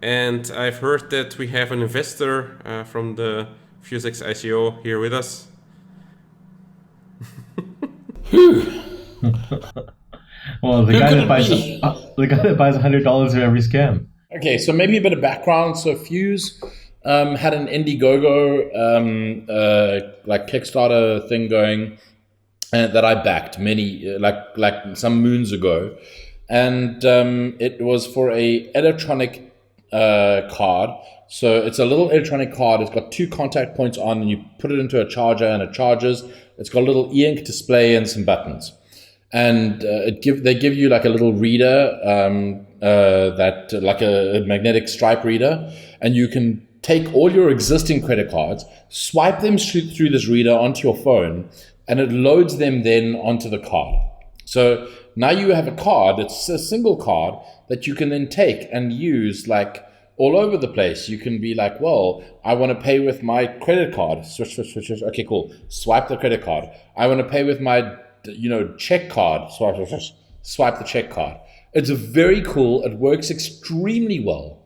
And I've heard that we have an investor from the FuseX ICO here with us. Well, the guy that buys $100 of every scam. Okay, so maybe a bit of background. So Fuse had an Indiegogo like Kickstarter thing going that I backed many like some moons ago, and it was for a electronic card. So it's a little electronic card. It's got 2 contact points on, and you put it into a charger, and it charges. It's got a little e-ink display and some buttons, and they give you like a little reader that like a magnetic stripe reader, and you can take all your existing credit cards, swipe them through this reader onto your phone, and it loads them then onto the card. So now you have a card, it's a single card that you can then take and use like all over the place. You can be like, well, I want to pay with my credit card. Switch. Okay, cool. Swipe the credit card. I want to pay with my, check card. Swipe the check card. It's very cool. It works extremely well.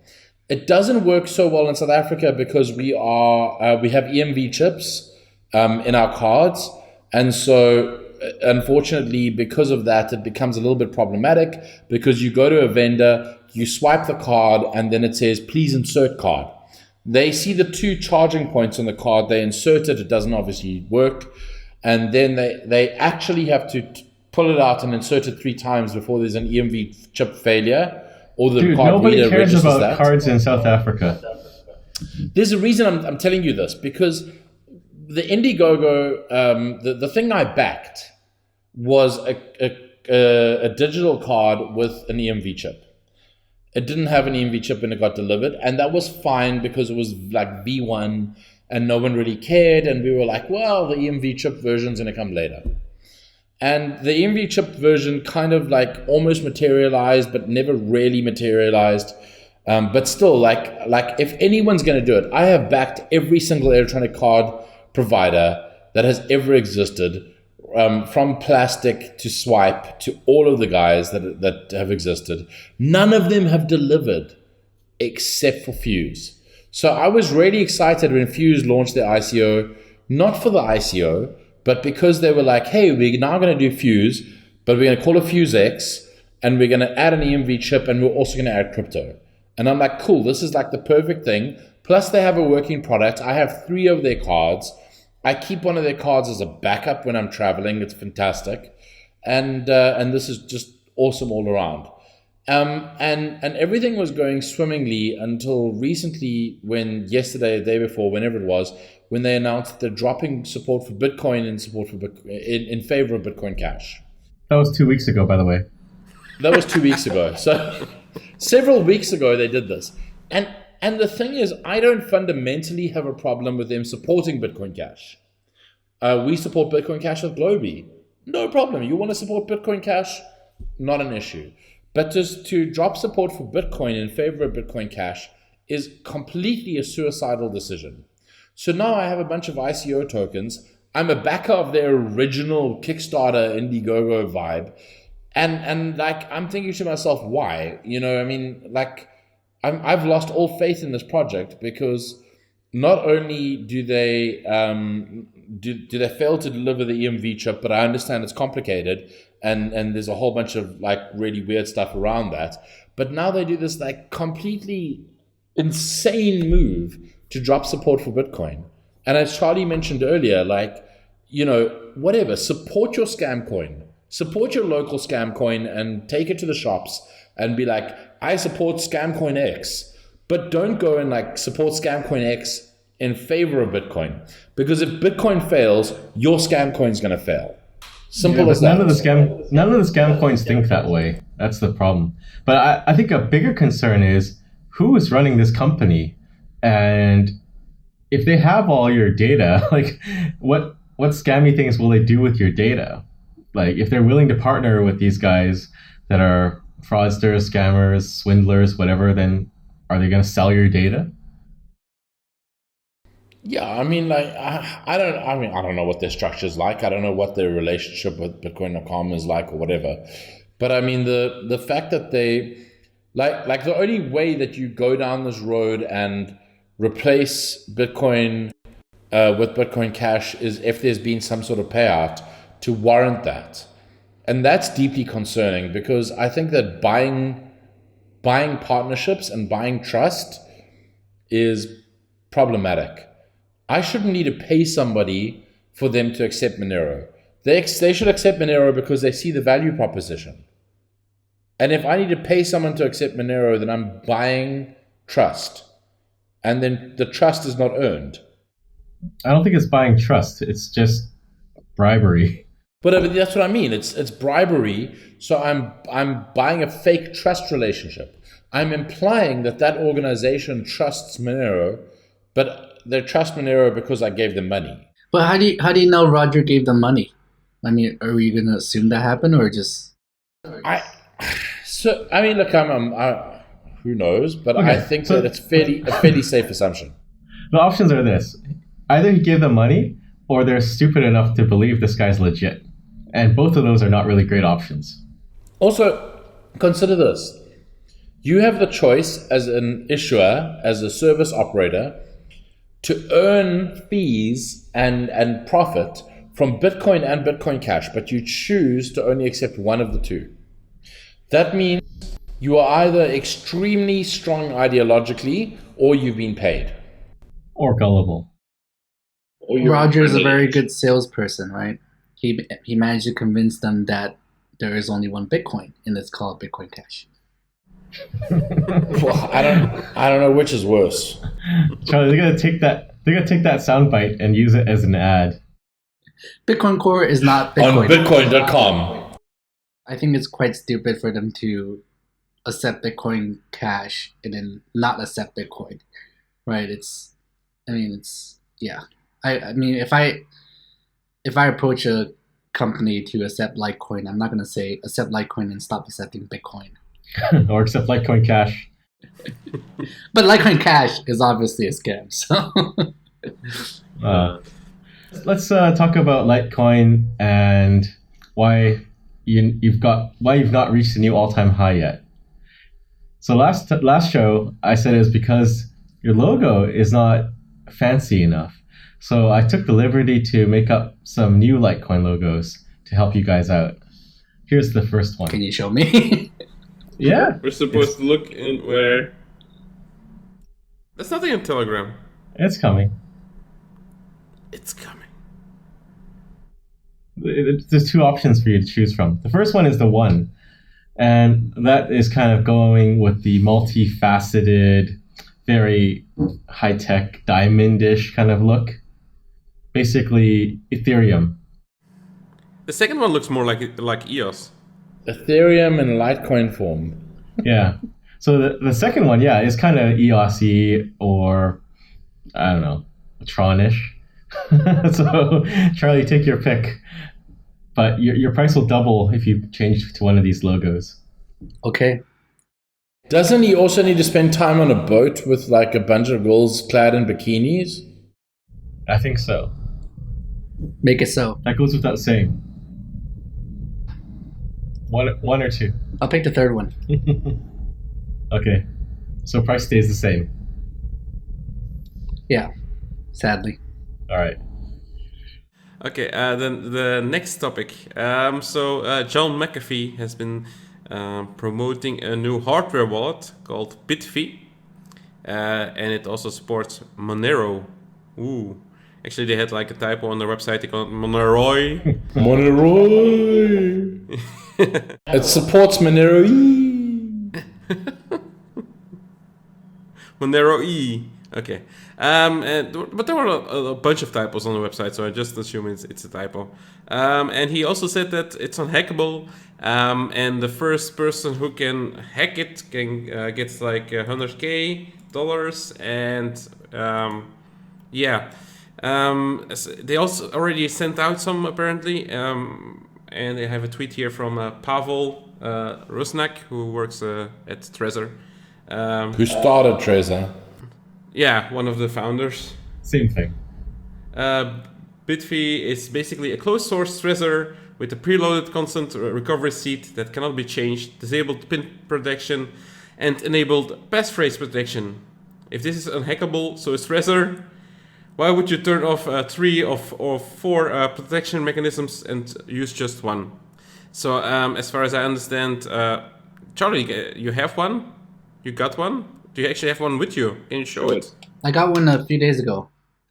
It doesn't work so well in South Africa because we have EMV chips in our cards, and so unfortunately because of that it becomes a little bit problematic because you go to a vendor, you swipe the card, and then it says please insert card. They see the 2 charging points on the card, they insert it, it doesn't obviously work, and then they actually have to pull it out and insert it 3 times before there's an EMV chip failure. Or the Dude, card nobody reader cares registers about that. cards in South Africa. There's a reason I'm telling you this, because the Indiegogo, the thing I backed was a digital card with an EMV chip. It didn't have an EMV chip when it got delivered, and that was fine because it was like V1 and no one really cared, and we were like, well, the EMV chip version's going to come later. And the EMV chip version kind of like almost materialized, but never really materialized. But still, like if anyone's going to do it, I have backed every single electronic card provider that has ever existed, from Plastic to Swipe to all of the guys that have existed. None of them have delivered except for Fuse. So I was really excited when Fuse launched their ICO, not for the ICO, but because they were like, hey, we're now going to do Fuse, but we're going to call it Fuzex, and we're going to add an EMV chip, and we're also going to add crypto. And I'm like, cool, this is like the perfect thing. Plus they have a working product. I have 3 of their cards. I keep one of their cards as a backup when I'm traveling. It's fantastic. And this is just awesome all around. And everything was going swimmingly until recently, when yesterday, the day before, whenever it was, when they announced that they're dropping support for Bitcoin and support for in favor of Bitcoin Cash. That was 2 weeks ago, by the way. That was 2 weeks ago. So several weeks ago they did this. And the thing is, I don't fundamentally have a problem with them supporting Bitcoin Cash. We support Bitcoin Cash with Globy. No problem. You want to support Bitcoin Cash? Not an issue. But just to drop support for Bitcoin in favor of Bitcoin Cash is completely a suicidal decision. So now I have a bunch of ICO tokens. I'm a backer of their original Kickstarter Indiegogo vibe. And like, I'm thinking to myself, why? You know, I mean, like, I've lost all faith in this project, because not only do they do they fail to deliver the EMV chip, but I understand it's complicated, and there's a whole bunch of like really weird stuff around that. But now they do this like completely insane move to drop support for Bitcoin. And as Charlie mentioned earlier, like, you know, whatever, support your scam coin. Support your local scam coin and take it to the shops and be like, I support Scamcoin X, but don't go and like support Scamcoin X in favor of Bitcoin, because if Bitcoin fails, your scam coin is going to fail. Simple as that. None of the scam coins think that way. That's the problem. But I think a bigger concern is who is running this company, and if they have all your data, like what scammy things will they do with your data? Like if they're willing to partner with these guys that are fraudsters, scammers, swindlers, whatever, then are they going to sell your data? Yeah, I mean, like, I don't know what their structure is like. I don't know what their relationship with Bitcoin.com is like or whatever. But I mean, the fact that they, like the only way that you go down this road and replace Bitcoin with Bitcoin Cash is if there's been some sort of payout to warrant that. And that's deeply concerning, because I think that buying partnerships and buying trust is problematic. I shouldn't need to pay somebody for them to accept Monero. They should accept Monero because they see the value proposition. And if I need to pay someone to accept Monero, then I'm buying trust. And then the trust is not earned. I don't think it's buying trust. It's just bribery. But that's what I mean. It's bribery. So I'm buying a fake trust relationship. I'm implying that organization trusts Monero, but they trust Monero because I gave them money. But how do you know Roger gave them money? I mean, are we going to assume that happened, or just? I mean, look, who knows? But okay. I think that it's a fairly safe assumption. The options are this: either he gave them money, or they're stupid enough to believe this guy's legit. And both of those are not really great options. Also, consider this. You have the choice as an issuer, as a service operator, to earn fees and profit from Bitcoin and Bitcoin Cash, but you choose to only accept one of the two. That means you are either extremely strong ideologically, or you've been paid. Or gullible. Roger is a very good salesperson, right? He managed to convince them that there is only one Bitcoin, and it's called Bitcoin Cash. Well, I don't know which is worse. Charlie, they're gonna take that soundbite and use it as an ad. Bitcoin Core is not Bitcoin. On Bitcoin.com. I think it's quite stupid for them to accept Bitcoin Cash and then not accept Bitcoin, right? I mean, if I approach a company to accept Litecoin, I'm not going to say accept Litecoin and stop accepting Bitcoin. Or accept Litecoin Cash. But Litecoin Cash is obviously a scam. So let's talk about Litecoin and why you've not reached a new all-time high yet. So last show I said it was because your logo is not fancy enough. So I took the liberty to make up some new Litecoin logos to help you guys out. Here's the first one. can you show me? Yeah. We're supposed to look in where. There's nothing in Telegram. It's coming. It's coming. There's two options for you to choose from. The first one is the one, and that is kind of going with the multifaceted, very high-tech, diamond-ish kind of look. Basically, Ethereum. The second one looks more like EOS. Ethereum in Litecoin form. Yeah. So the second one, yeah, is kind of EOS-y or, I don't know, Tron-ish. So, Charlie, take your pick. But your price will double if you change to one of these logos. Okay. Doesn't he also need to spend time on a boat with like a bunch of girls clad in bikinis? I think so. Make it so. That goes without saying. One or two. I'll pick the third one. Okay. So price stays the same. Yeah. Sadly. All right. Okay, then the next topic. So John McAfee has been promoting a new hardware wallet called Bitfi, and it also supports Monero. Ooh, actually they had like a typo on their website. They call it Monero. Monero. It supports Monero. Monero E. Okay. But there were a bunch of typos on the website, so I just assume it's a typo. And he also said that it's unhackable, and the first person who can hack it can get like $100K, and they also already sent out some apparently, and they have a tweet here from Pavel Rusnak, who works at Trezor. Who started Trezor? Yeah, one of the founders. Same thing. Bitfi is basically a closed source Trezor with a preloaded constant recovery seed that cannot be changed, disabled pin protection, and enabled passphrase protection. If this is unhackable, so is Trezor. Why would you turn off 3 of 4 protection mechanisms and use just one? So as far as I understand, Charlie, you have one? You got one? Do you actually have one with you? Can you show it? I got one a few days ago.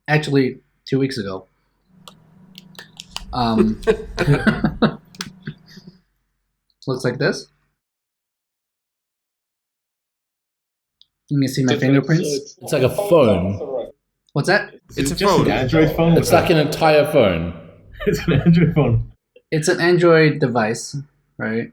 Actually, 2 weeks ago. Looks like this. You can see my fingerprints. It's like a phone. What's that? It's a just phone. an Android phone. It's like an entire phone. It's an Android phone. It's an Android device, right?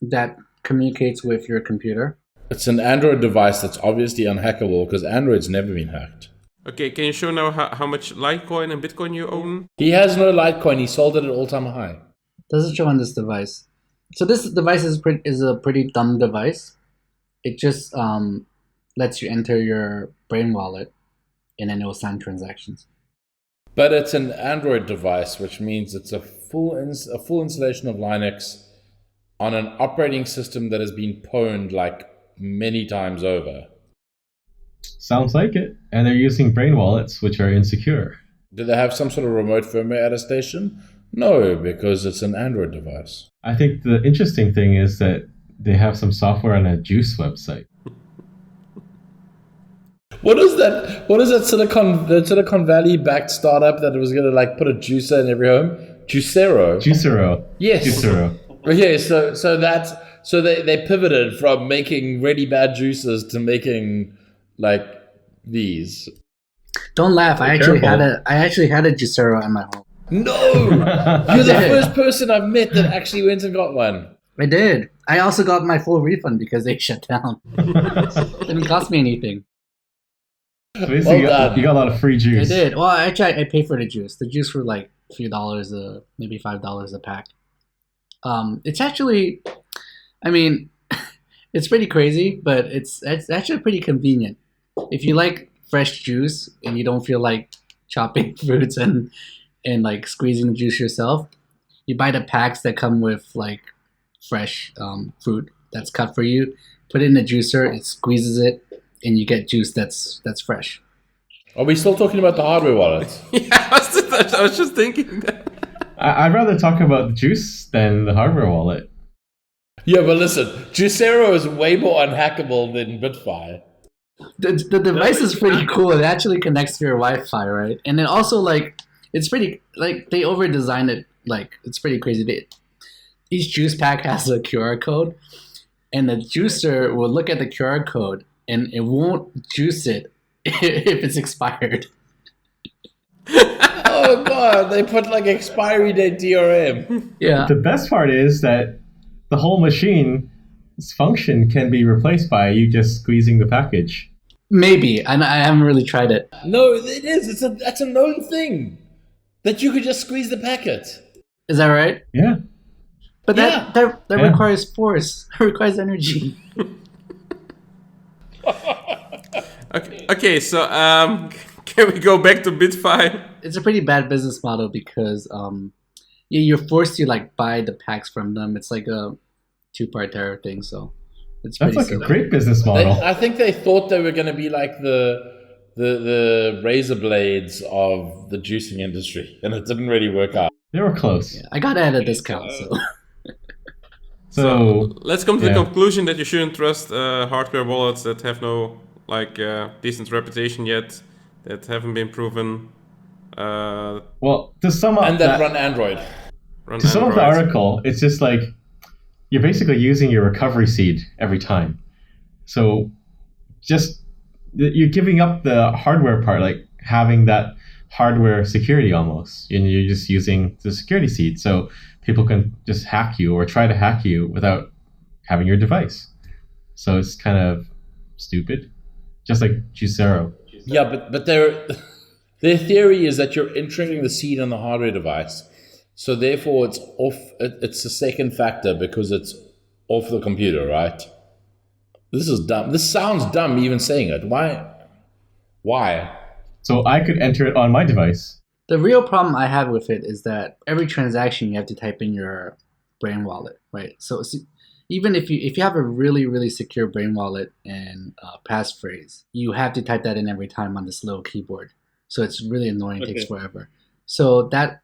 That communicates with your computer. It's an Android device that's obviously unhackable because Android's never been hacked. Okay, can you show now how much Litecoin and Bitcoin you own? He has no Litecoin. He sold it at all-time high. Doesn't show on this device. So this device is a pretty dumb device. It just lets you enter your brain wallet, and then it will sign transactions. But it's an Android device, which means it's a full installation of Linux on an operating system that has been pwned like many times over. Sounds like it. And they're using brain wallets, which are insecure. Do they have some sort of remote firmware attestation? No, because it's an Android device. I think the interesting thing is that they have some software on a Juice website. What is that Silicon Valley backed startup that was gonna like put a juicer in every home? Juicero. Juicero. Yes. Juicero. Okay, so they pivoted from making really bad juices to making like these. Don't laugh. I actually careful. had a Juicero at my home. No! You're the first person I've met that actually went and got one. I did. I also got my full refund because they shut down. Didn't cost me anything. So basically, Well you got a lot of free I juice. did. Well, actually, I paid for the juice. The juice for like a few dollars, maybe $5 a pack. It's actually, I mean, It's pretty crazy, but it's actually pretty convenient. If you like fresh juice and you don't feel like chopping fruits and like squeezing the juice yourself, you buy the packs that come with like fresh fruit that's cut for you. Put it in the juicer, it squeezes it, and you get juice that's fresh. Are we still talking about the hardware wallet? Yeah, I was just thinking that. I'd rather talk about the juice than the hardware wallet. Yeah, but listen, Juicero is way more unhackable than Bitfi. The device is pretty cool. It actually connects to your Wi-Fi, right? And then also like it's pretty like they over designed it. Like it's pretty crazy. Each juice pack has a QR code, and the juicer will look at the QR code and it won't juice it if it's expired. Oh god, they put like expiry date DRM. Yeah. The best part is that the whole machine's function can be replaced by you just squeezing the package. Maybe. I haven't really tried it. No, it is. That's a known thing. That you could just squeeze the packet. Is that right? Yeah. But Yeah. that Yeah. requires force. It requires energy. Okay, so can we go back to Bitfi? It's a pretty bad business model because you're forced to like buy the packs from them. It's like a two-part tariff thing, so it's That's pretty like silly. a great business model. I think they thought they were going to be like the razor blades of the juicing industry, and it didn't really work out. They were close. Yeah, I got it at a discount, so So Let's come to the yeah. conclusion that you shouldn't trust hardware wallets that have no decent reputation yet, that haven't been proven. well, to sum up And that run Android. Run to sum up the Android. article, it's just like you're basically using your recovery seed every time. So just you're giving up the hardware part, like having that hardware security almost, and you're just using the security seed. So people can just hack you or try to hack you without having your device. So it's kind of stupid, just like Juicero. Yeah, but their theory is that you're entering the seed on the hardware device, so therefore it's off. It's a second factor because it's off the computer, right? This is dumb. This sounds dumb even saying it. Why? So I could enter it on my device. the real problem I have with it is that every transaction you have to type in your brain wallet, right? So even if you have a really, really secure brain wallet and passphrase, you have to type that in every time on this little keyboard. So it's really annoying. It takes forever. So that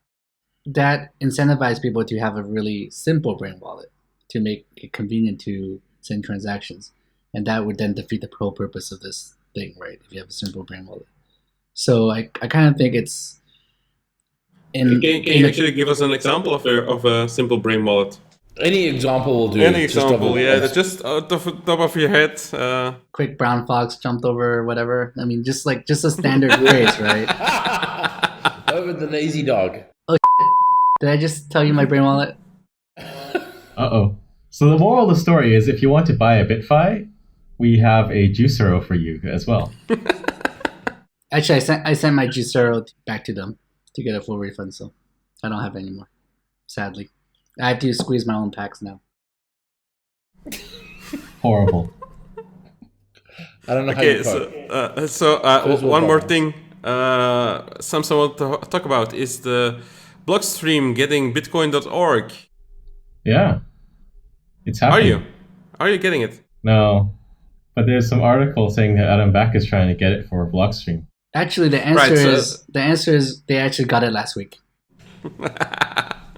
incentivizes people to have a really simple brain wallet to make it convenient to send transactions. And that would then defeat the whole purpose of this thing, right? If you have a simple brain wallet. So I kind of think it's... Can you actually give us an example of a simple brain wallet? Any example will do. Any Just example, of- yeah. That's just out of the top of your head. quick brown fox jumped over or whatever. I mean, just a standard phrase, right? Over the lazy dog. Did I just tell you my brain wallet? Uh-oh. So the moral of the story is if you want to buy a Bitfi, we have a Juicero for you as well. Actually, I sent my Juicero back to them to get a full refund, so I don't have it anymore. Sadly. I have to squeeze my own packs now. Horrible. I don't know Okay, how you so First world one more problem. thing Samson want to talk about is the Blockstream getting Bitcoin.org. Yeah. It's Are happening. you? Are you getting it? No. But there's some article saying that Adam Back is trying to get it for Blockstream. Actually, the answer is they actually got it last week.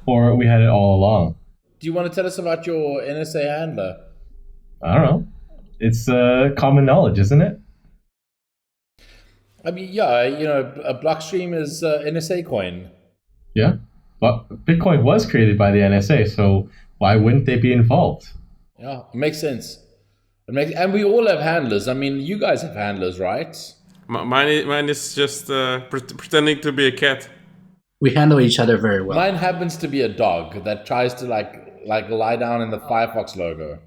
Or we had it all along. Do you want to tell us about your NSA handler? I don't know. It's common knowledge, isn't it? I mean, yeah, a Blockstream is NSA coin. Yeah. But Bitcoin was created by the NSA, so why wouldn't they be involved? Yeah, it makes sense. And we all have handlers. I mean, you guys have handlers, right? Mine is just pretending to be a cat. We handle each other very well. Mine happens to be a dog that tries to like lie down in the Firefox logo.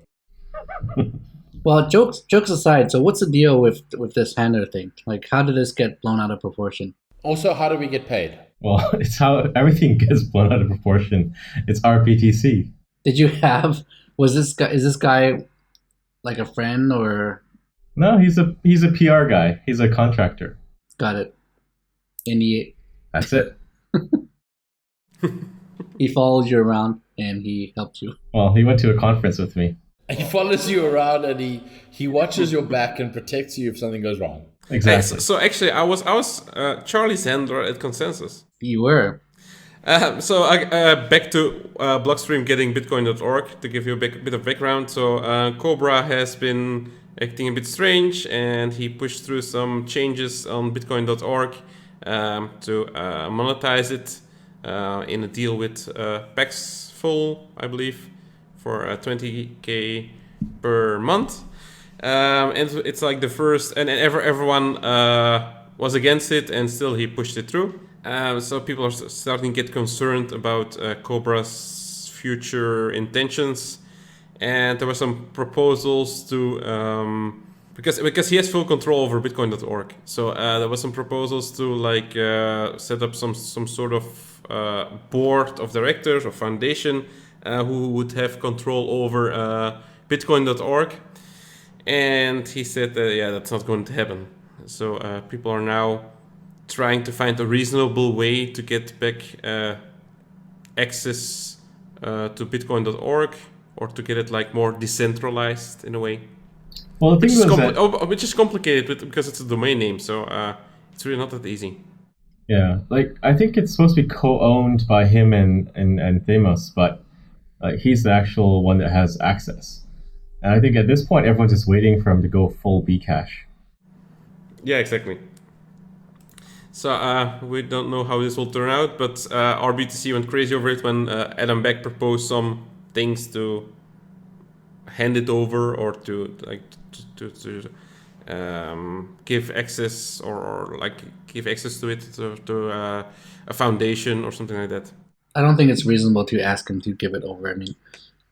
Well, jokes aside, so what's the deal with this handler thing? Like, how did this get blown out of proportion? Also, how do we get paid? Well, it's how everything gets blown out of proportion. It's RPTC. Did you have? Is this guy like a friend or? No, he's a PR guy. He's a contractor. Got it. And That's it. he followed you around and he helped you. Well, he went to a conference with me. He follows you around and he watches your back and protects you if something goes wrong. Exactly. Hey, so actually, I was Charlie's handler at Consensus. You were. So back to Blockstream getting Bitcoin.org to give you a bit of background. So Cobra has been acting a bit strange, and he pushed through some changes on Bitcoin.org to monetize it in a deal with Paxful, I believe, for $20K per month. And it's like the first, and everyone was against it, and still he pushed it through. So people are starting to get concerned about Cobra's future intentions, and there were some proposals to because he has full control over Bitcoin.org. So there were some proposals to like set up some sort of board of directors or foundation who would have control over Bitcoin.org. And he said that, yeah, that's not going to happen. So people are now trying to find a reasonable way to get back access to Bitcoin.org, or to get it like more decentralized in a way. Well, the thing was which is complicated because it's a domain name, so it's really not that easy. Yeah, like I think it's supposed to be co-owned by him and Themos, but he's the actual one that has access. And I think at this point, everyone's just waiting for him to go full Bcash. Yeah, exactly. So we don't know how this will turn out, but RBTC went crazy over it when Adam Beck proposed some things to hand it over, or to like to give access or like give access to it to a foundation or something like that. I don't think it's reasonable to ask him to give it over. I mean,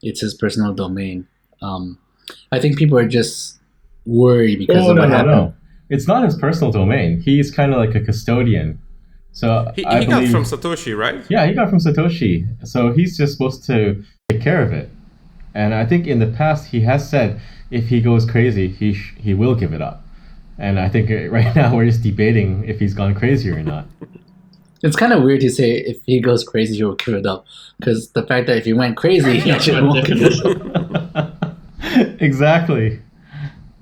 it's his personal domain. I think people are just worried because of what happened. No. It's not his personal domain. He's kind of like a custodian. So he got it from Satoshi, right? Yeah, he got it from Satoshi. So he's just supposed to take care of it. And I think in the past he has said if he goes crazy, he will give it up. And I think right now we're just debating if he's gone crazy or not. It's kind of weird to say if he goes crazy, he'll give it up. Because the fact that if he went crazy, he actually won't give it up. Exactly.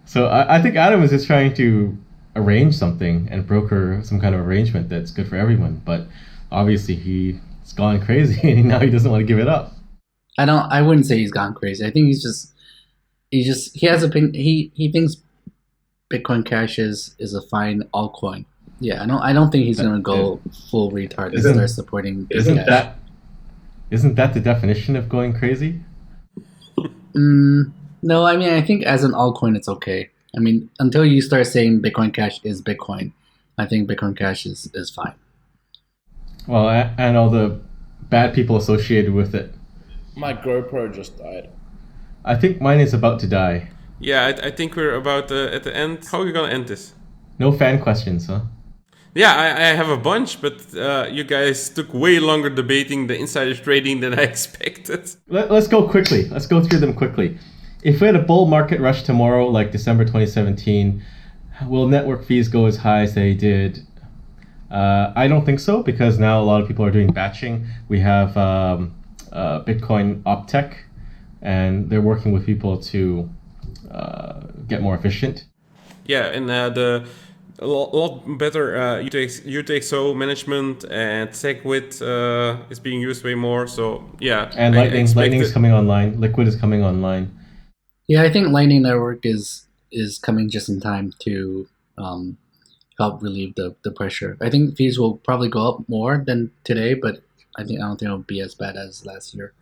So I think Adam is just trying to arrange something and broker some kind of arrangement that's good for everyone. But obviously he's gone crazy and now he doesn't want to give it up. I wouldn't say he's gone crazy. I think he has he thinks Bitcoin Cash is a fine altcoin. Yeah, I don't think he's gonna go full retard and start supporting Bitcash. Isn't that the definition of going crazy? No, I mean, I think as an altcoin, it's okay. I mean, until you start saying Bitcoin Cash is Bitcoin, I think Bitcoin Cash is fine. Well, and all the bad people associated with it. My GoPro just died. I think mine is about to die. Yeah, I think we're about at the end. How are we going to end this? No fan questions, huh? Yeah, I have a bunch, but you guys took way longer debating the insider trading than I expected. Let's go quickly. Let's go through them quickly. If we had a bull market rush tomorrow, like December 2017, will network fees go as high as they did? I don't think so, because now a lot of people are doing batching. We have Bitcoin Optech, and they're working with people to get more efficient. Yeah, and a lot better UTXO management, and SegWit is being used way more. So yeah, and Lightning's coming online. Liquid is coming online. Yeah, I think Lightning Network is coming just in time to help relieve the pressure. I think fees will probably go up more than today, but I don't think it'll be as bad as last year.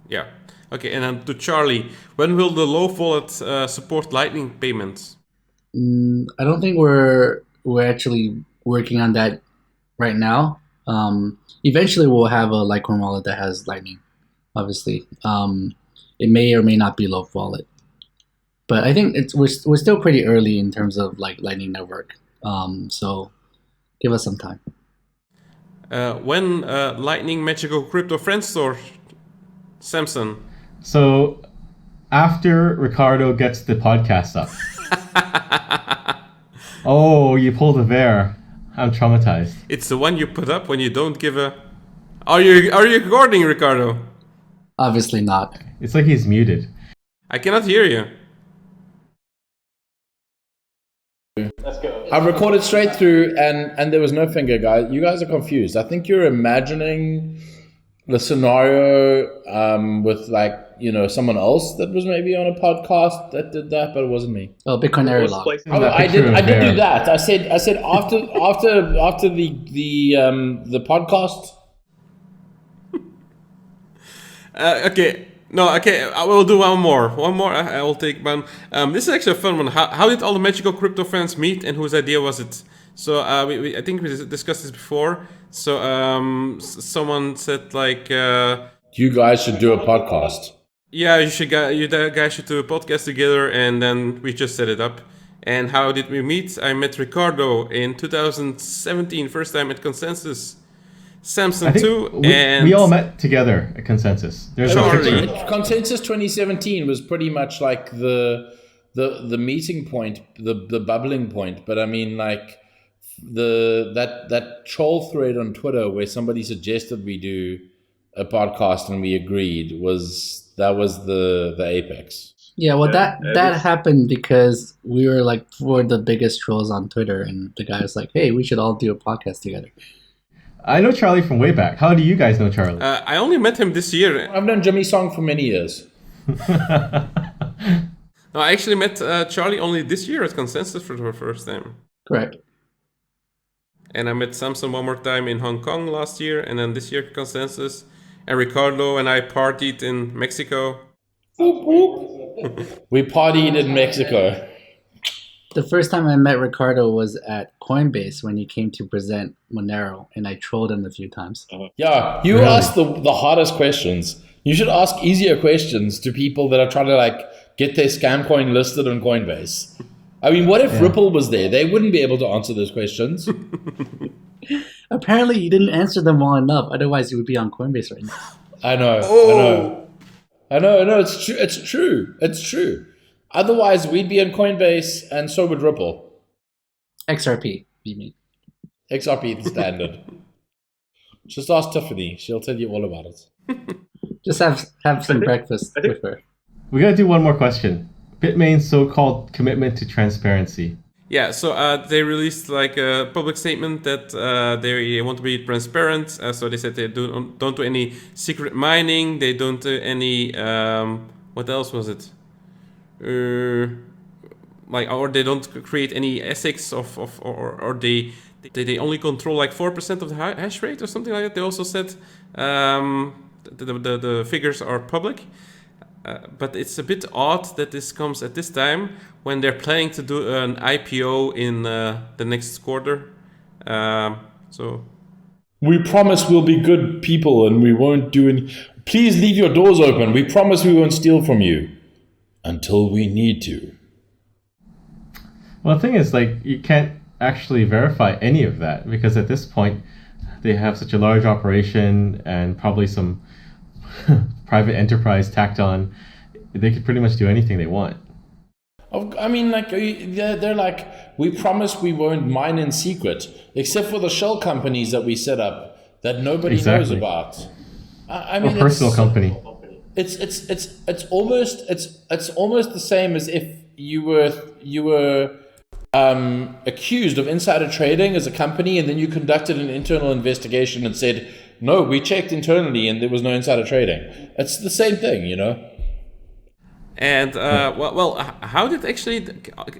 Yeah. Okay, and then to Charlie, when will the low wallet support Lightning payments? I don't think we're actually working on that right now. Eventually, we'll have a Litecoin wallet that has Lightning. Obviously, it may or may not be low wallet, but I think we're still pretty early in terms of like Lightning Network. So give us some time. When Lightning Magical Crypto Friend Store, Samson? So after Ricardo gets the podcast up. Oh, you pulled a Ver. I'm traumatized. It's the one you put up when you don't give a... Are you recording, Ricardo? Obviously not. It's like he's muted. I cannot hear you. I recorded straight through, and there was no finger, guys. You guys are confused. I think you're imagining the scenario with like, you know, someone else that was maybe on a podcast that did that, but it wasn't me. Oh, Bitcoin error log. Oh, I did do that. I said after the podcast. Okay. No, okay, I will do one more. I will take one. This is actually a fun one. How did all the magical crypto friends meet, and whose idea was it? So I think we discussed this before. So someone said like, you guys should do a podcast. Yeah, you guys should do a podcast together, and then we just set it up. And how did we meet? I met Ricardo in 2017, first time at Consensus. Samson too, and we all met together at Consensus. There's a picture. Consensus 2017 was pretty much like the meeting point, the bubbling point. But I mean, like that troll thread on Twitter where somebody suggested we do a podcast and we agreed was the apex. Yeah, well, that happened because we were like four of the biggest trolls on Twitter, and the guy was like, "Hey, we should all do a podcast together." I know Charlie from way back. How do you guys know Charlie? I only met him this year. I've known Jimmy Song for many years. No, I actually met Charlie only this year at Consensus for the first time. Correct. And I met Samson one more time in Hong Kong last year, and then this year at Consensus. And Ricardo and I partied in Mexico. We partied in Mexico. The first time I met Ricardo was at Coinbase when he came to present Monero, and I trolled him a few times. Yeah, you ask the hardest questions. You should ask easier questions to people that are trying to like get their scam coin listed on Coinbase. I mean, what if Ripple was there? They wouldn't be able to answer those questions. Apparently, you didn't answer them well enough. Otherwise, you would be on Coinbase right now. I know. It's true. Otherwise, we'd be on Coinbase, and so would Ripple. XRP, you mean? XRP the standard. Just ask Tiffany; she'll tell you all about it. Just have some breakfast with her. We gotta do one more question. Bitmain's so-called commitment to transparency. Yeah, so they released like a public statement that they want to be transparent. So they said they don't do any secret mining. They don't do any what else was it? Or they don't create any ASICs or they only control like 4% of the hash rate or something like that. They also said the figures are public. But it's a bit odd that this comes at this time when they're planning to do an IPO in the next quarter. So we promise we'll be good people and we won't do any. Please leave your doors open. We promise we won't steal from you until we need to. Well, the thing is, like, you can't actually verify any of that because at this point they have such a large operation and probably some private enterprise tacked on. They could pretty much do anything they want. I mean, like, they're like, we promise we won't mine in secret, except for the shell companies that we set up that nobody knows about. I mean, or personal company. It's almost the same as if you were accused of insider trading as a company, and then you conducted an internal investigation and said, no, we checked internally and there was no insider trading. It's the same thing, you know. And how did actually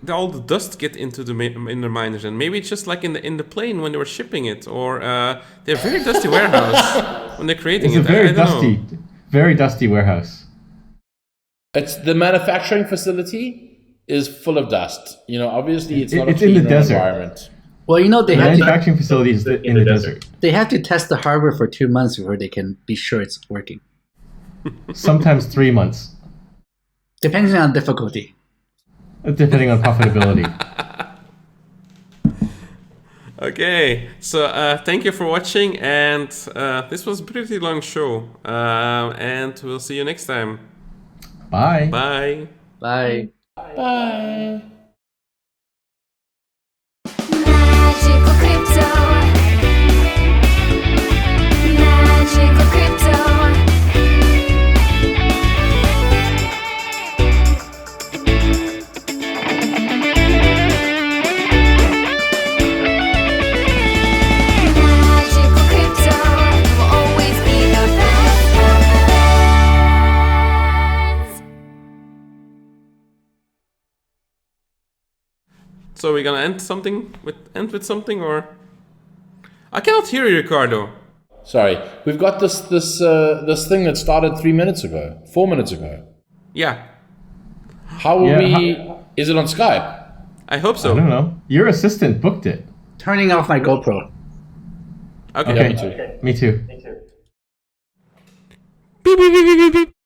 all the dust get into the miners? And maybe it's just like in the plane when they were shipping it, or they're very dusty warehouse when they're creating it. It's a very dusty warehouse. It's the manufacturing facility is full of dust. You know, obviously it's not it's a clean in the desert. environment. Well, you know, the manufacturing facility is in the desert. They have to test the hardware for 2 months before they can be sure it's working. Sometimes 3 months. Depending on difficulty. Depending on profitability. Okay, so thank you for watching, and this was a pretty long show, and we'll see you next time. Bye. Bye. Bye. Bye. Magical crypto. Magical crypto. Magical crypto will always be the best of friends. So we're gonna end with something, or I cannot hear you, Ricardo. Sorry, we've got this thing that started 3 minutes ago, 4 minutes ago. Yeah, How will Is it on Skype? I hope I so. don't know. Your assistant booked it. Turning off my GoPro. Okay. Yeah, me too. Me too. Beep, beep, beep, beep, beep.